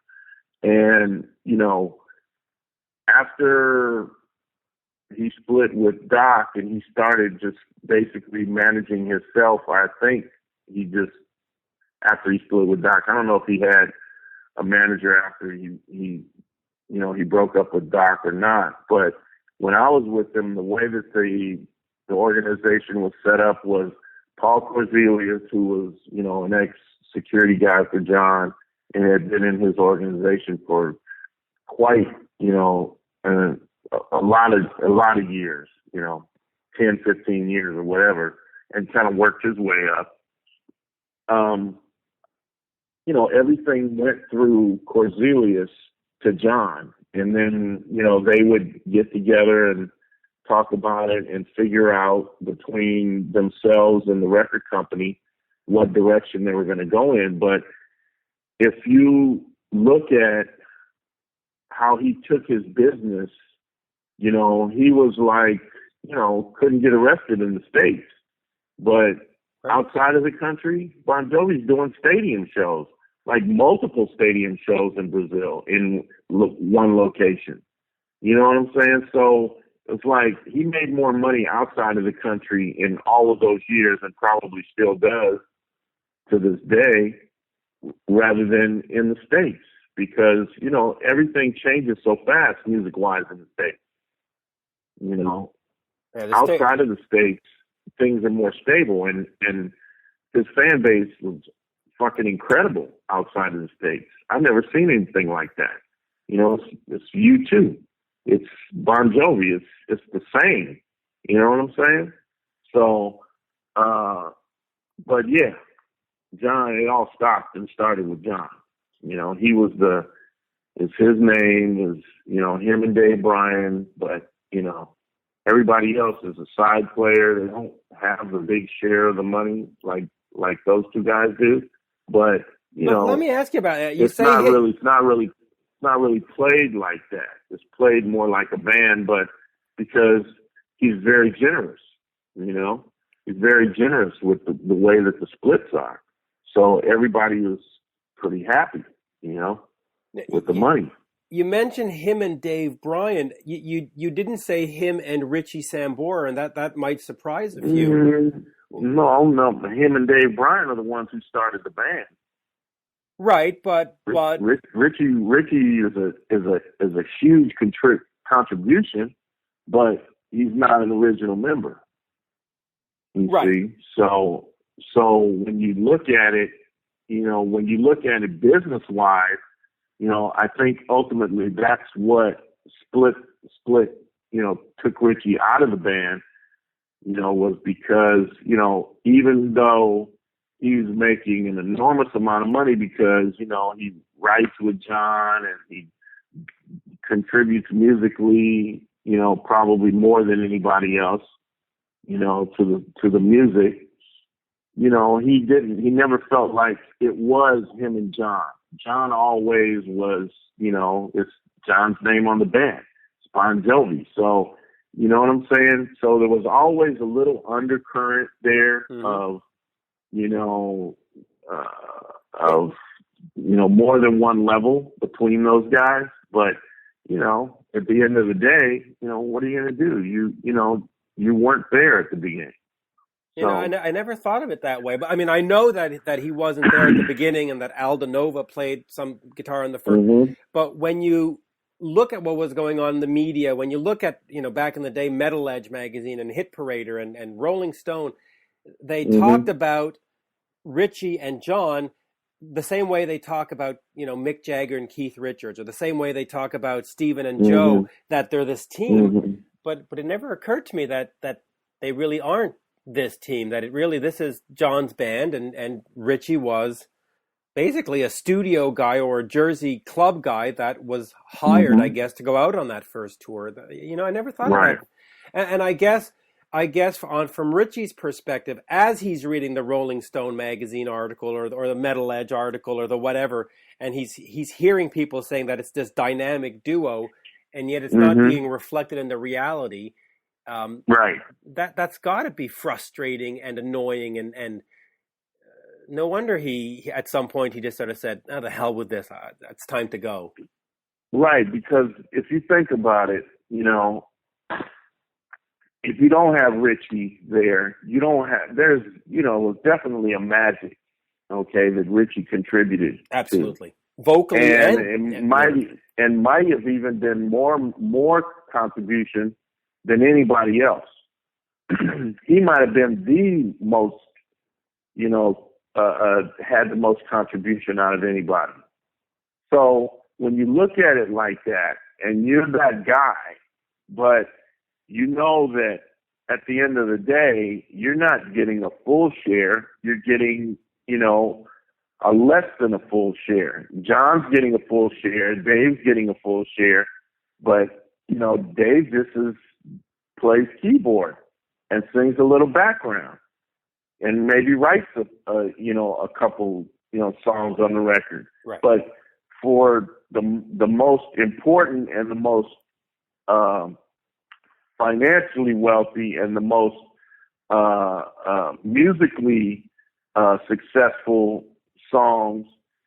And after he split with Doc and he started just basically managing himself, I think after he split with Doc, I don't know if he had a manager after he broke up with Doc or not, but when I was with him, the way that the organization was set up was Paul Corzelius, who was, an ex-security guy for John and had been in his organization for quite, a lot of years, 10, 15 years or whatever, and kind of worked his way up. Everything went through Corzelius to John, and then, they would get together and talk about it and figure out between themselves and the record company what direction they were going to go in. But if you look at how he took his business, he was like, couldn't get arrested in the States. But outside of the country, Bon Jovi's doing stadium shows, like multiple stadium shows in Brazil in one location. You know what I'm saying? So it's like he made more money outside of the country in all of those years and probably still does to this day rather than in the States because, everything changes so fast music-wise in the States. Outside of the States, things are more stable, and his fan base was fucking incredible outside of the States. I've never seen anything like that. It's U2. It's Bon Jovi. It's the same. You know what I'm saying? So, but yeah, John, it all stopped and started with John. He was it's his name is, him and Dave Bryan, but, everybody else is a side player. They don't have a big share of the money like those two guys do. But, let me ask you about that. It's not really played like that. It's played more like a band, but because he's very generous, he's very generous with the way that the splits are. So everybody was pretty happy, with the money. You mentioned him and Dave Bryan. You didn't say him and Richie Sambora, and that might surprise a few. No. Him and Dave Bryan are the ones who started the band. Right, but Richie is a huge contribution, but he's not an original member. You see, so when you look at it, business wise, I think ultimately that's what split, took Richie out of the band, was because, even though he's making an enormous amount of money because, he writes with John and he contributes musically, probably more than anybody else, to the music, he never felt like it was him and John. John always was, it's John's name on the band. It's Bon Jovi. So, you know what I'm saying? So there was always a little undercurrent there of, more than one level between those guys. But, at the end of the day, what are you going to do? You weren't there at the beginning. I never thought of it that way. But, I know that he wasn't there at the beginning and that Aldo Nova played some guitar in the first. Mm-hmm. But when you look at what was going on in the media, when you look at, back in the day, Metal Edge magazine and Hit Parader and Rolling Stone, they talked about Richie and John the same way they talk about, Mick Jagger and Keith Richards, or the same way they talk about Stephen and Joe, that they're this team. But it never occurred to me that they really aren't this team, that this is John's band, and Richie was basically a studio guy or a Jersey club guy that was hired, I guess, to go out on that first tour. I never thought of that. And I guess from Richie's perspective, as he's reading the Rolling Stone magazine article or the Metal Edge article or the whatever, and he's hearing people saying that it's this dynamic duo, and yet it's not being reflected in the reality. That's got to be frustrating and annoying, and no wonder he at some point he just sort of said, "Oh, the hell with this! It's time to go." Right, because if you think about it, if you don't have Richie there, you don't have. There's definitely a magic, that Richie contributed. Absolutely, vocally and might have even been more contribution than anybody else. He might have been the most, had the most contribution out of anybody. So when you look at it like that, and you're that guy, but you know that at the end of the day, you're not getting a full share. You're getting, a less than a full share. John's getting a full share. Dave's getting a full share. But, Dave just plays keyboard and sings a little background and maybe writes a couple, songs on the record. Right. But for the most important and the most financially wealthy and the most musically successful songs,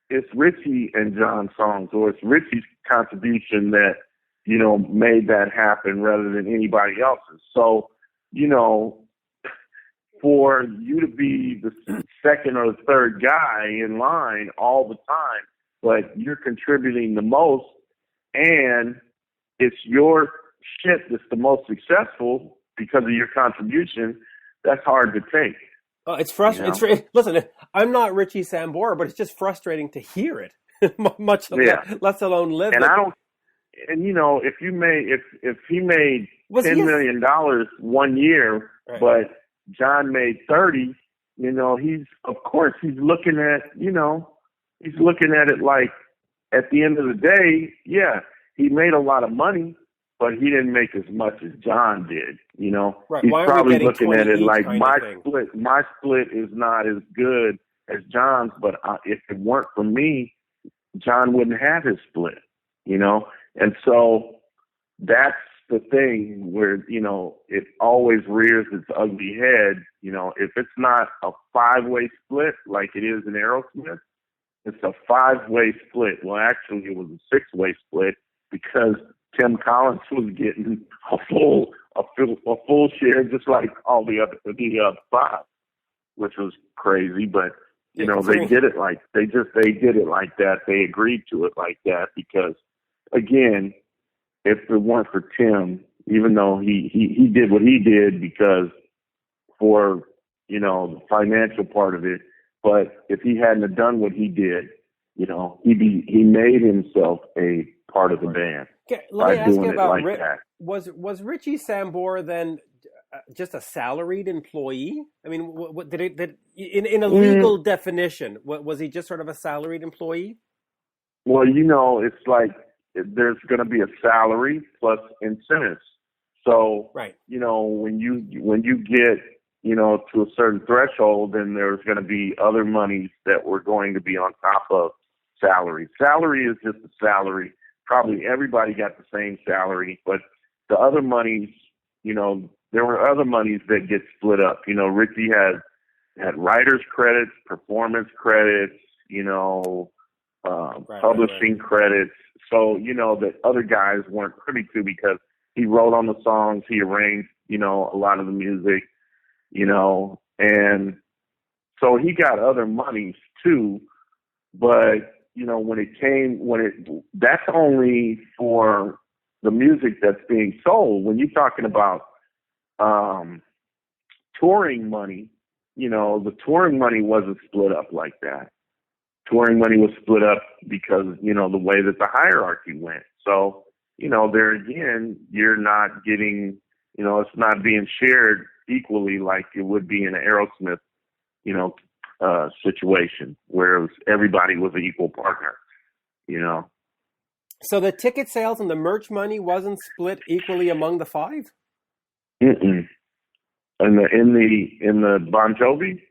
it's Richie and John's songs, or it's Richie's contribution that made that happen rather than anybody else's. So for you to be the second or the third guy in line all the time, but you're contributing the most, and it's your shit that's the most successful because of your contribution, that's hard to take. Oh, it's frustrating. Listen, I'm not Richie Sambora, but it's just frustrating to hear it, less alone live and it. If he made $10 million 1 year, right, but John made 30, he's looking at it like, at the end of the day, he made a lot of money, but he didn't make as much as John did. Right. He's probably looking at it like my split is not as good as John's, but if it weren't for me, John wouldn't have his split. And so that's the thing where, it always rears its ugly head. If it's not a 5-way split like it is in Aerosmith, it's a 5-way split. Well, actually, it was a 6-way split because Tim Collins was getting a full share, just like all the other 5, which was crazy. But they did it like they did it like that. They agreed to it like that because, again, if it weren't for Tim, even though he did what he did because for the financial part of it, but if he hadn't have done what he did, he made himself a part of the band. Okay, let me ask you about was Richie Sambora then just a salaried employee? I mean, what did in a legal definition, was he just sort of a salaried employee? Well, it's like there's going to be a salary plus incentives. So, right, when you get to a certain threshold, then there's going to be other monies that were going to be on top of salary. Salary is just a salary. Probably everybody got the same salary, but the other monies, there were other monies that get split up. Richie had writer's credits, performance credits, publishing credits. So, that other guys weren't privy to because he wrote on the songs, he arranged, a lot of the music, and so he got other monies too, but that's only for the music that's being sold. When you're talking about touring money, the touring money wasn't split up like that. Touring money was split up because, the way that the hierarchy went. So, there again, you're not getting, it's not being shared equally like it would be in an Aerosmith, situation where everybody was an equal partner, So the ticket sales and the merch money wasn't split equally among the five? Mm-mm. In the Bon Jovi?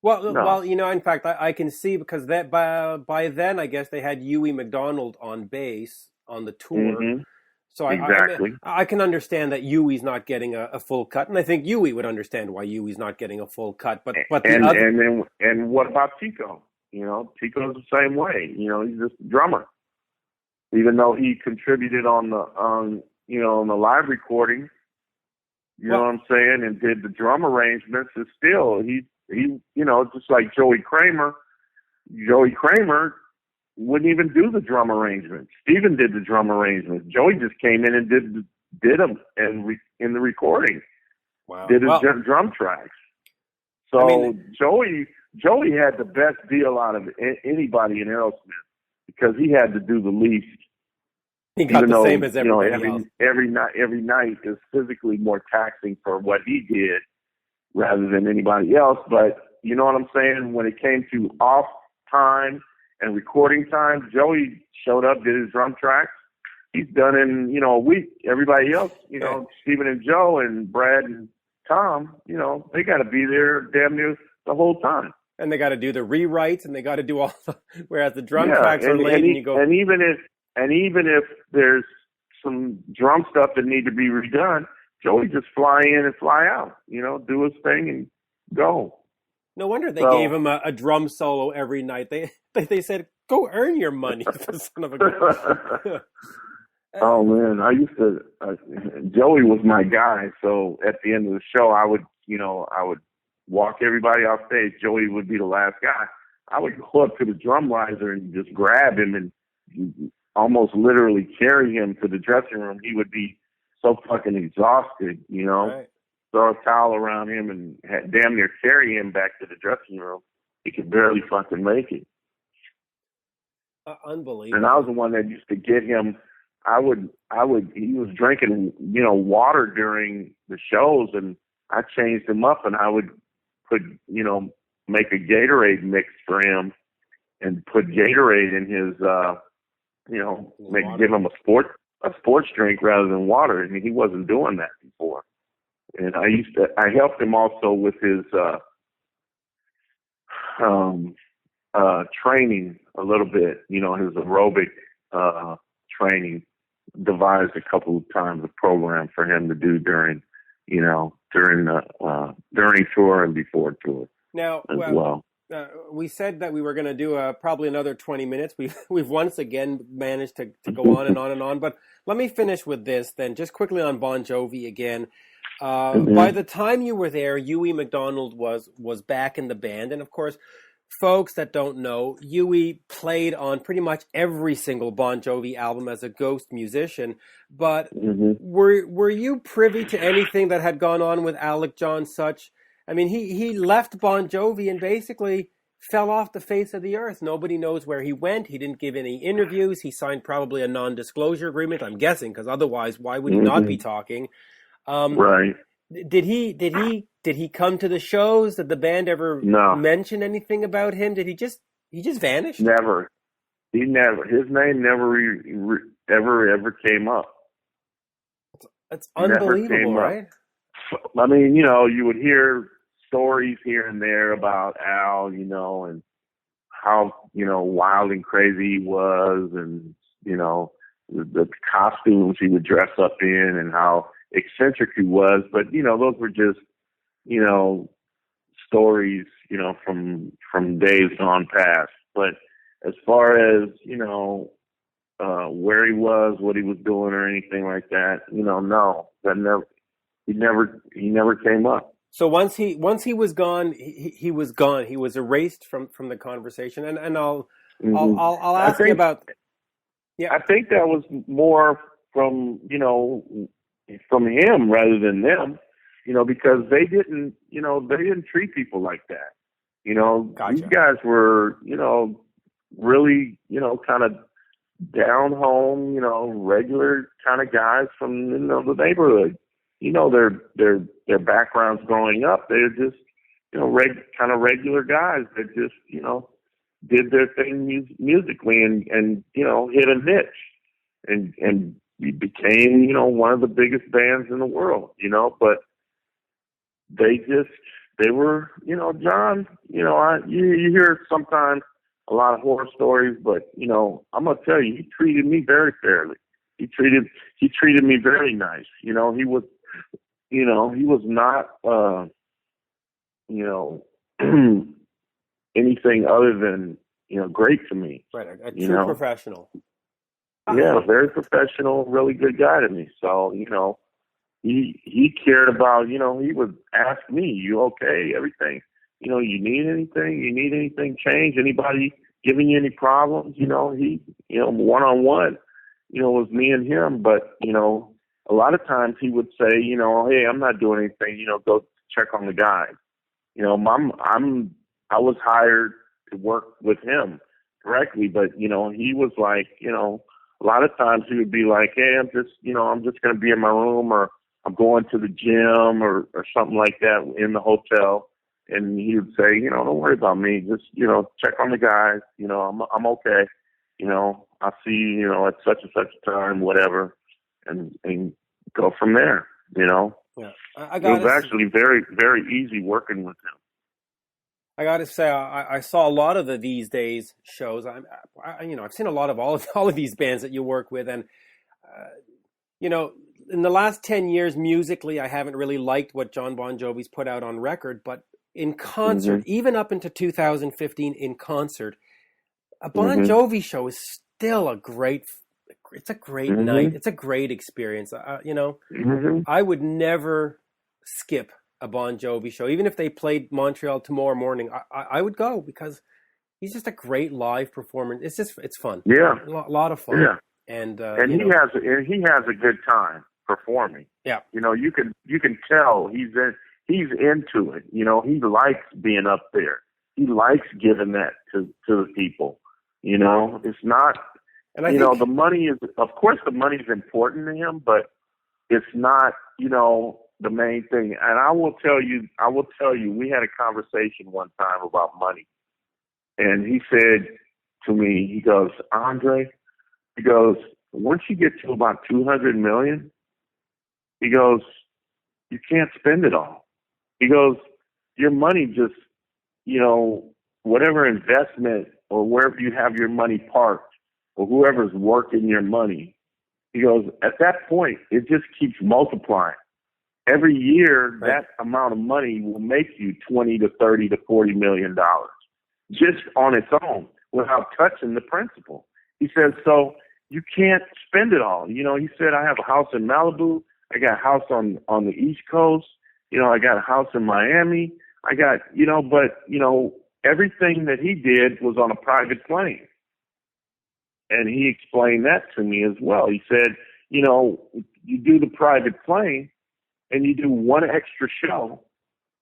Well, No. well, in fact, I can see because that by then, I guess they had Huey McDonald on bass on the tour. Mm-hmm. So Exactly. I can understand that Huey's not getting a full cut, and I think Huey would understand why Huey's not getting a full cut. But and what about Tico? Tico's the same way. He's just a drummer, even though he contributed on the live recording. You know what I'm saying, and did the drum arrangements. It's still he just like Joey Kramer. Joey Kramer wouldn't even do the drum arrangements. Steven did the drum arrangements. Joey just came in and did them in the recording. Wow. Did his drum tracks. So Joey had the best deal out of anybody in Aerosmith because he had to do the least. He got the same as everybody else. Every night is physically more taxing for what he did rather than anybody else. But you know what I'm saying? When it came to off time and recording time, Joey showed up, did his drum tracks. He's done in, a week. Everybody else, Stephen and Joe and Brad and Tom, they got to be there damn near the whole time. And they got to do the rewrites and they got to do all whereas the drum tracks are late and you go. And even if there's some drum stuff that need to be redone, Joey just fly in and fly out, do his thing and go. No wonder they gave him a drum solo every night. They said, go earn your money, son of a gun. Oh, man, Joey was my guy. So at the end of the show, I would walk everybody off stage. Joey would be the last guy. I would go up to the drum riser and just grab him and almost literally carry him to the dressing room. He would be so fucking exhausted, Right. Throw a towel around him and damn near carry him back to the dressing room. He could barely fucking make it. Unbelievable. And I was the one that used to get him. He was drinking, water during the shows, and I changed him up, and I would put, make a Gatorade mix for him and put Gatorade in his, give him a sports drink rather than water. I mean, he wasn't doing that before. And I helped him also with his training a little bit, his aerobic training. Devised a couple of times a program for him to do during tour and before tour. Now, we said that we were going to do probably another 20 minutes. We've once again managed to go on and on and on. But let me finish with this then, just quickly on Bon Jovi again. By the time you were there, Huey McDonald was back in the band. And of course, folks that don't know, Huey played on pretty much every single Bon Jovi album as a ghost musician. But were you privy to anything that had gone on with Alec John Such? I mean, he left Bon Jovi and basically fell off the face of the earth. Nobody knows where he went. He didn't give any interviews. He signed probably a non-disclosure agreement, I'm guessing, because otherwise, why would he not be talking? Right. Did he come to the shows? Did the band ever mention anything about him? Did he just vanish? Never. His name never ever came up. That's unbelievable, right? I mean, you would hear stories here and there about Al, and how, wild and crazy he was, and, the costumes he would dress up in and how eccentric he was. But, those were just, stories, from days gone past. But as far as, where he was, what he was doing or anything like that, no, he never came up. So once he was gone, he was gone. He was erased from the conversation. And Mhm. I'll I ask you think about. Yeah, I think that was more from from him rather than them, because they didn't treat people like that. These gotcha. guys were really kind of down home, regular kind of guys from the neighborhood. Their backgrounds growing up, they're just kind of regular guys that just did their thing musically and hit a niche and became one of the biggest bands in the world. But they were John. You hear sometimes a lot of horror stories, but I'm gonna tell you, he treated me very fairly. He treated me very nice. He was not anything other than great to me. Right, a true professional. Yeah, very professional, really good guy to me. So he cared about he would ask me, "You okay? Everything? You need anything? You need anything changed? Anybody giving you any problems?" He one on one, was me and him. But a lot of times he would say, "Hey, I'm not doing anything. Go check on the guys." I was hired to work with him directly, but he was like, a lot of times he would be like, "Hey, I'm just going to be in my room, or I'm going to the gym or something like that in the hotel." And he would say, "Don't worry about me. Just, check on the guys. I'm okay. I'll see you, at such and such a time, whatever." And go from there, Yeah, It was actually very, very easy working with him. I got to say, I saw a lot of the These Days shows. I've seen a lot of all of these bands that you work with, and in the last 10 years, musically, I haven't really liked what John Bon Jovi's put out on record, but in concert, even up into 2015, in concert, a Bon Jovi show is still it's a great night. It's a great experience. I would never skip a Bon Jovi show. Even if they played Montreal tomorrow morning, I would go because he's just a great live performer. It's fun. Yeah. A lot of fun. Yeah. And he has a good time performing. Yeah. You can tell he's into it. He likes being up there. He likes giving that to the people. It's not and I think, the money is, of course, the money is important to him, but it's not, the main thing. And I will tell you, we had a conversation one time about money. And he said to me, he goes, "Andre," he goes, "once you get to about 200 million, he goes, you can't spend it all. He goes, your money just, whatever investment or wherever you have your money parked or whoever's working your money," he goes, "at that point, it just keeps multiplying. Every year, that amount of money will make you 20 to 30 to 40 million dollars just on its own without touching the principal." He says, "So you can't spend it all." He said, "I have a house in Malibu. I got a house on the East Coast. I got a house in Miami. I got, but everything that he did was on a private plane." And he explained that to me as well. He said, you do the private plane and you do one extra show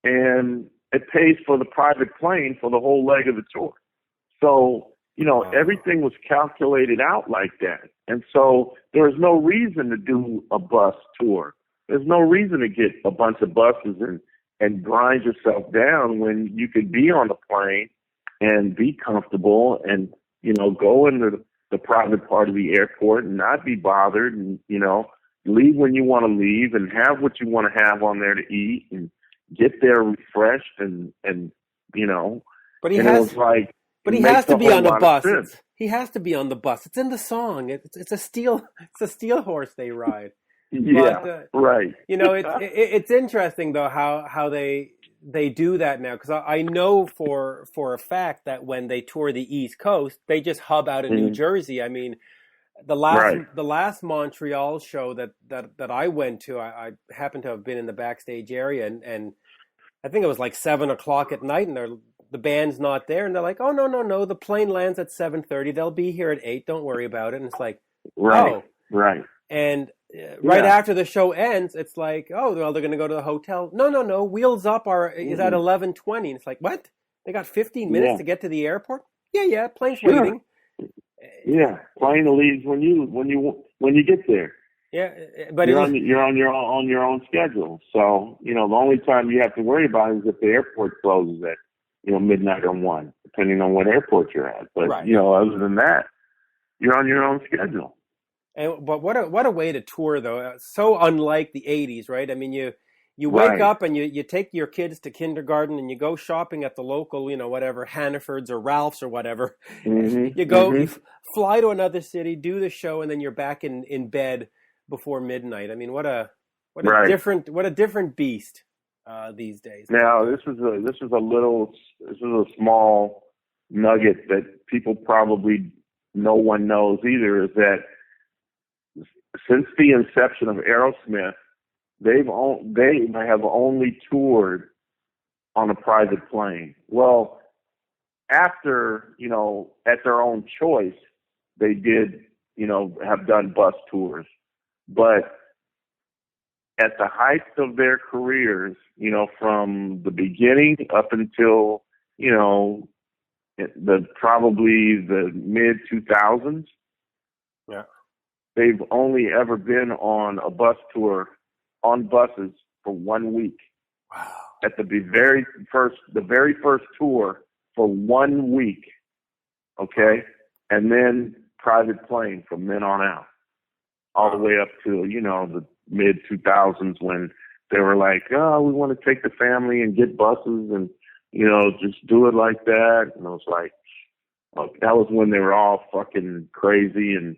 and it pays for the private plane for the whole leg of the tour. So, everything was calculated out like that. And so there's no reason to do a bus tour. There's no reason to get a bunch of buses and grind yourself down when you could be on the plane and be comfortable and, go into the private part of the airport and not be bothered and, leave when you want to leave and have what you want to have on there to eat and get there refreshed and But he and has, it was like, but he has to be on the bus. He has to be on the bus. It's in the song. It's a steel horse they ride. Yeah, but, right. It's interesting though how they do that now, because I know for a fact that when they tour the East Coast, they just hub out in New Jersey. I mean, the last Montreal show that I went to, I happened to have been in the backstage area, and I think it was like 7 o'clock at night, and the band's not there, and they're like, oh, no, the plane lands at 7:30. They'll be here at 8. Don't worry about it. And it's like, right, right. And right after the show ends, it's like, oh, well, they're going to go to the hotel. No. Wheels Up is at 11:20. And it's like, what? They got 15 minutes to get to the airport? Yeah, plane's waiting. Yeah, plane leaves when you get there. Yeah, but you're on your own schedule. So the only time you have to worry about it is if the airport closes at midnight or 1, depending on what airport you're at. But other than that, you're on your own schedule. But what a way to tour, though. So unlike the 80s, right? I mean, you wake up and you take your kids to kindergarten and you go shopping at the local, whatever, Hannaford's or Ralph's or whatever. Mm-hmm. You go, you fly to another city, do the show, and then you're back in bed before midnight. I mean, what a different beast these days. Now, this is a small nugget that people probably no one knows either, is that since the inception of Aerosmith, they have only toured on a private plane. Well, after, at their own choice, they did, have done bus tours. But at the height of their careers, from the beginning up until, probably the mid 2000s, they've only ever been on a bus tour on buses for 1 week. Wow. At the very first tour for 1 week. Okay? And then private plane from then on out. All the way up to, the mid 2000s when they were like, oh, we want to take the family and get buses and, just do it like that. And I was like, that was when they were all fucking crazy and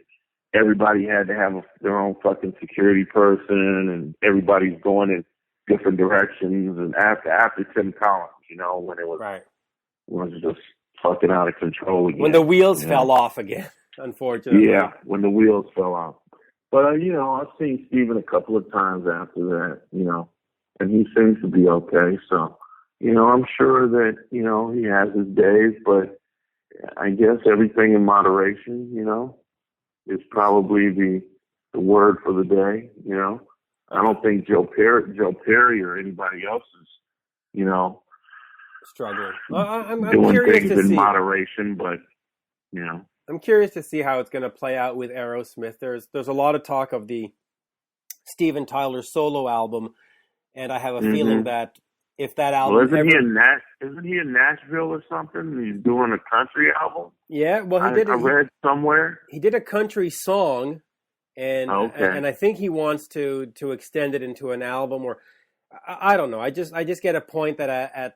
everybody had to have their own fucking security person, and everybody's going in different directions. And after Tim Collins, when it was just fucking out of control again. When the wheels fell off again, unfortunately. Yeah, when the wheels fell off. But I've seen Steven a couple of times after that, and he seems to be okay. So, I'm sure that he has his days, but I guess everything in moderation, is probably the word for the day, I don't think Joe Perry or anybody else is, struggling. I'm doing curious things to in see. moderation, but, I'm curious to see how it's going to play out with Aerosmith. There's a lot of talk of the Steven Tyler solo album, and I have a feeling that if that album isn't he in Nashville or something? He's doing a country album. Yeah, well, I read somewhere he did a country song, and I think he wants to extend it into an album, or I don't know. I just get a point that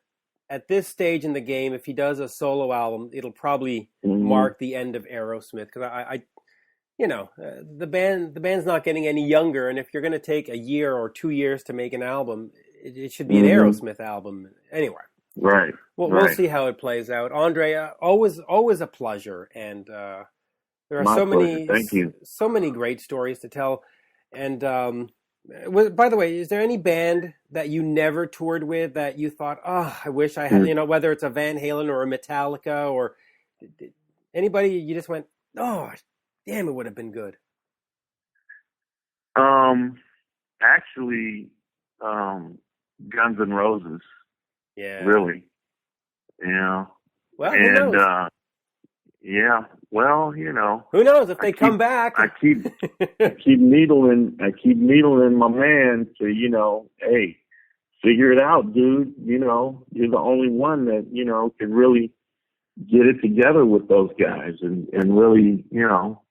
at this stage in the game, if he does a solo album, it'll probably mark the end of Aerosmith, because the band's not getting any younger, and if you're going to take a year or 2 years to make an album, it should be an Aerosmith album. Anyway, right. We'll see how it plays out. Andre, always a pleasure, and there are so many great stories to tell. And by the way, is there any band that you never toured with that you thought, oh, I wish I had, whether it's a Van Halen or a Metallica or anybody you just went, oh, damn, it would have been good? Actually, Guns N' Roses. Yeah. Really. Yeah. Well, who knows? Yeah. Well, who knows if they come back? I keep needling my man to, hey, figure it out, dude. You're the only one that, can really get it together with those guys and really, you know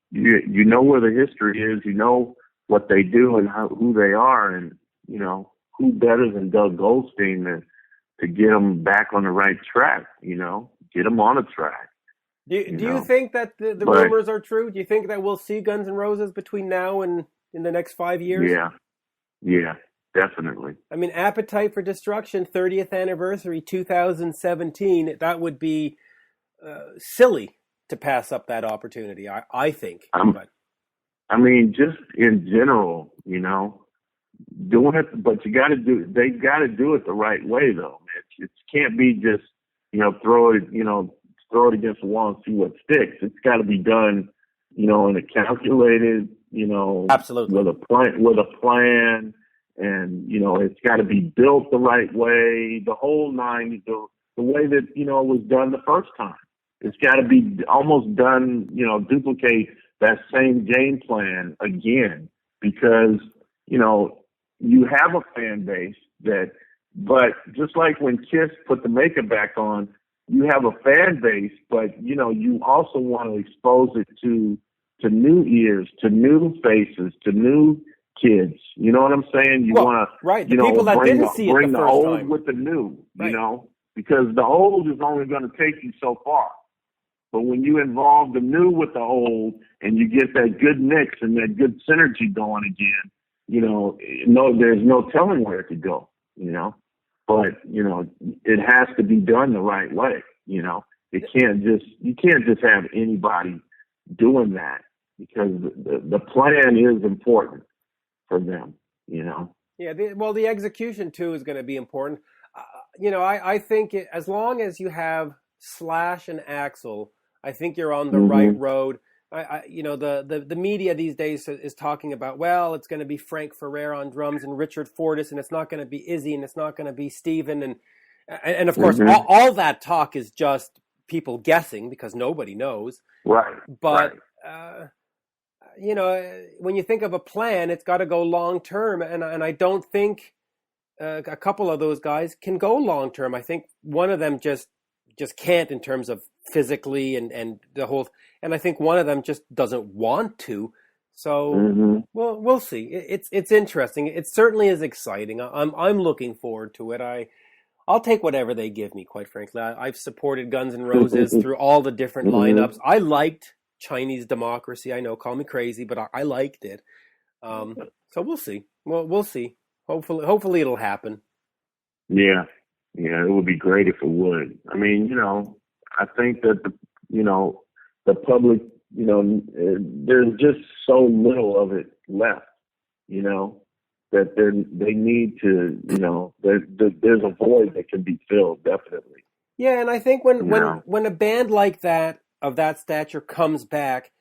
where the history is, what they do and who they are, and, who better than Doug Goldstein to get them back on the right track, get them on a track. Do you think that the rumors are true? Do you think that we'll see Guns N' Roses between now and in the next 5 years? Yeah, definitely. I mean, Appetite for Destruction, 30th anniversary, 2017. That would be silly to pass up that opportunity, I think. I mean, just in general, doing it, but they got to do it the right way, though, Mitch. It can't be just throw it against the wall and see what sticks. It's got to be done, in a calculated, Absolutely. with a plan, and it's got to be built the right way, the whole nine, the way that it was done the first time. It's got to be almost done, duplicate that same game plan again, because you have a fan base but just like when Kiss put the makeup back on, you have a fan base, but you also want to expose it to new ears, to new faces, to new kids. You know what I'm saying? You want to, right? The people that didn't see it bring the the first old time with the new. Right. Because the old is only going to take you so far. But when you involve the new with the old and you get that good mix and that good synergy going again, there's no telling where it could go. But it has to be done the right way. You can't just have anybody doing that, because the plan is important for them. Yeah, the execution too is going to be important. I think as long as you have Slash and Axl, I think you're on the right road. The media these days is talking about, well, it's going to be Frank Ferrer on drums and Richard Fortas, and it's not going to be Izzy, and it's not going to be Steven, and of course all that talk is just people guessing because nobody knows. Right. But right. When you think of a plan, it's got to go long term, and I don't think a couple of those guys can go long term. I think one of them just can't in terms of physically and the whole. And I think one of them just doesn't want to. So we'll see. It's interesting. It certainly is exciting. I'm looking forward to it. I'll take whatever they give me. Quite frankly, I've supported Guns N' Roses through all the different lineups. I liked Chinese Democracy. I know, call me crazy, but I liked it. So we'll see. We'll see. Hopefully it'll happen. Yeah, it would be great if it would. I mean, I think that the public, there's just so little of it left, that they need to, there's a void that can be filled, definitely. Yeah, and I think when a band like that, of that stature, comes back,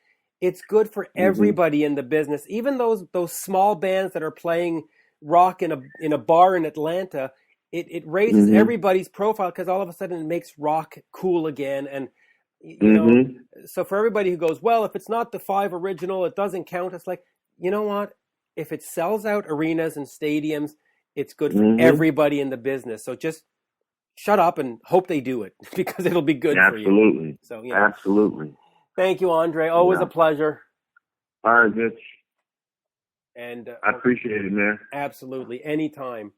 it's good for everybody in the business. Even those small bands that are playing rock in a bar in Atlanta, it raises everybody's profile, because all of a sudden it makes rock cool again. And so for everybody who goes, well, if it's not the 5 original, it doesn't count. It's like, you know what? If it sells out arenas and stadiums, it's good for everybody in the business. So just shut up and hope they do it, because it'll be good for you. Absolutely. So yeah. Absolutely. Thank you, Andre. Always a pleasure. All right, Mitch. And I appreciate it, man. Absolutely. Anytime.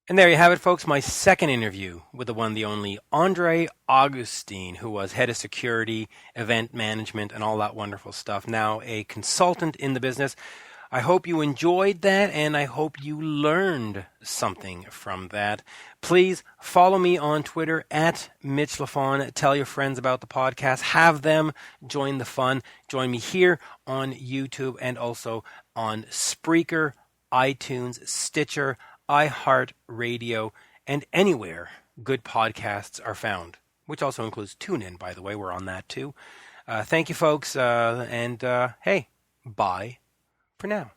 And there you have it, folks. My second interview with the one, the only Andre Augustine, who was head of security, event management, and all that wonderful stuff. Now a consultant in the business. I hope you enjoyed that, and I hope you learned something from that. Please follow me on Twitter at Mitch Lafon. Tell your friends about the podcast. Have them join the fun. Join me here on YouTube and also on Spreaker, iTunes, Stitcher, iHeartRadio, and anywhere good podcasts are found, which also includes TuneIn, by the way. We're on that too. Thank you, folks, and hey, bye for now.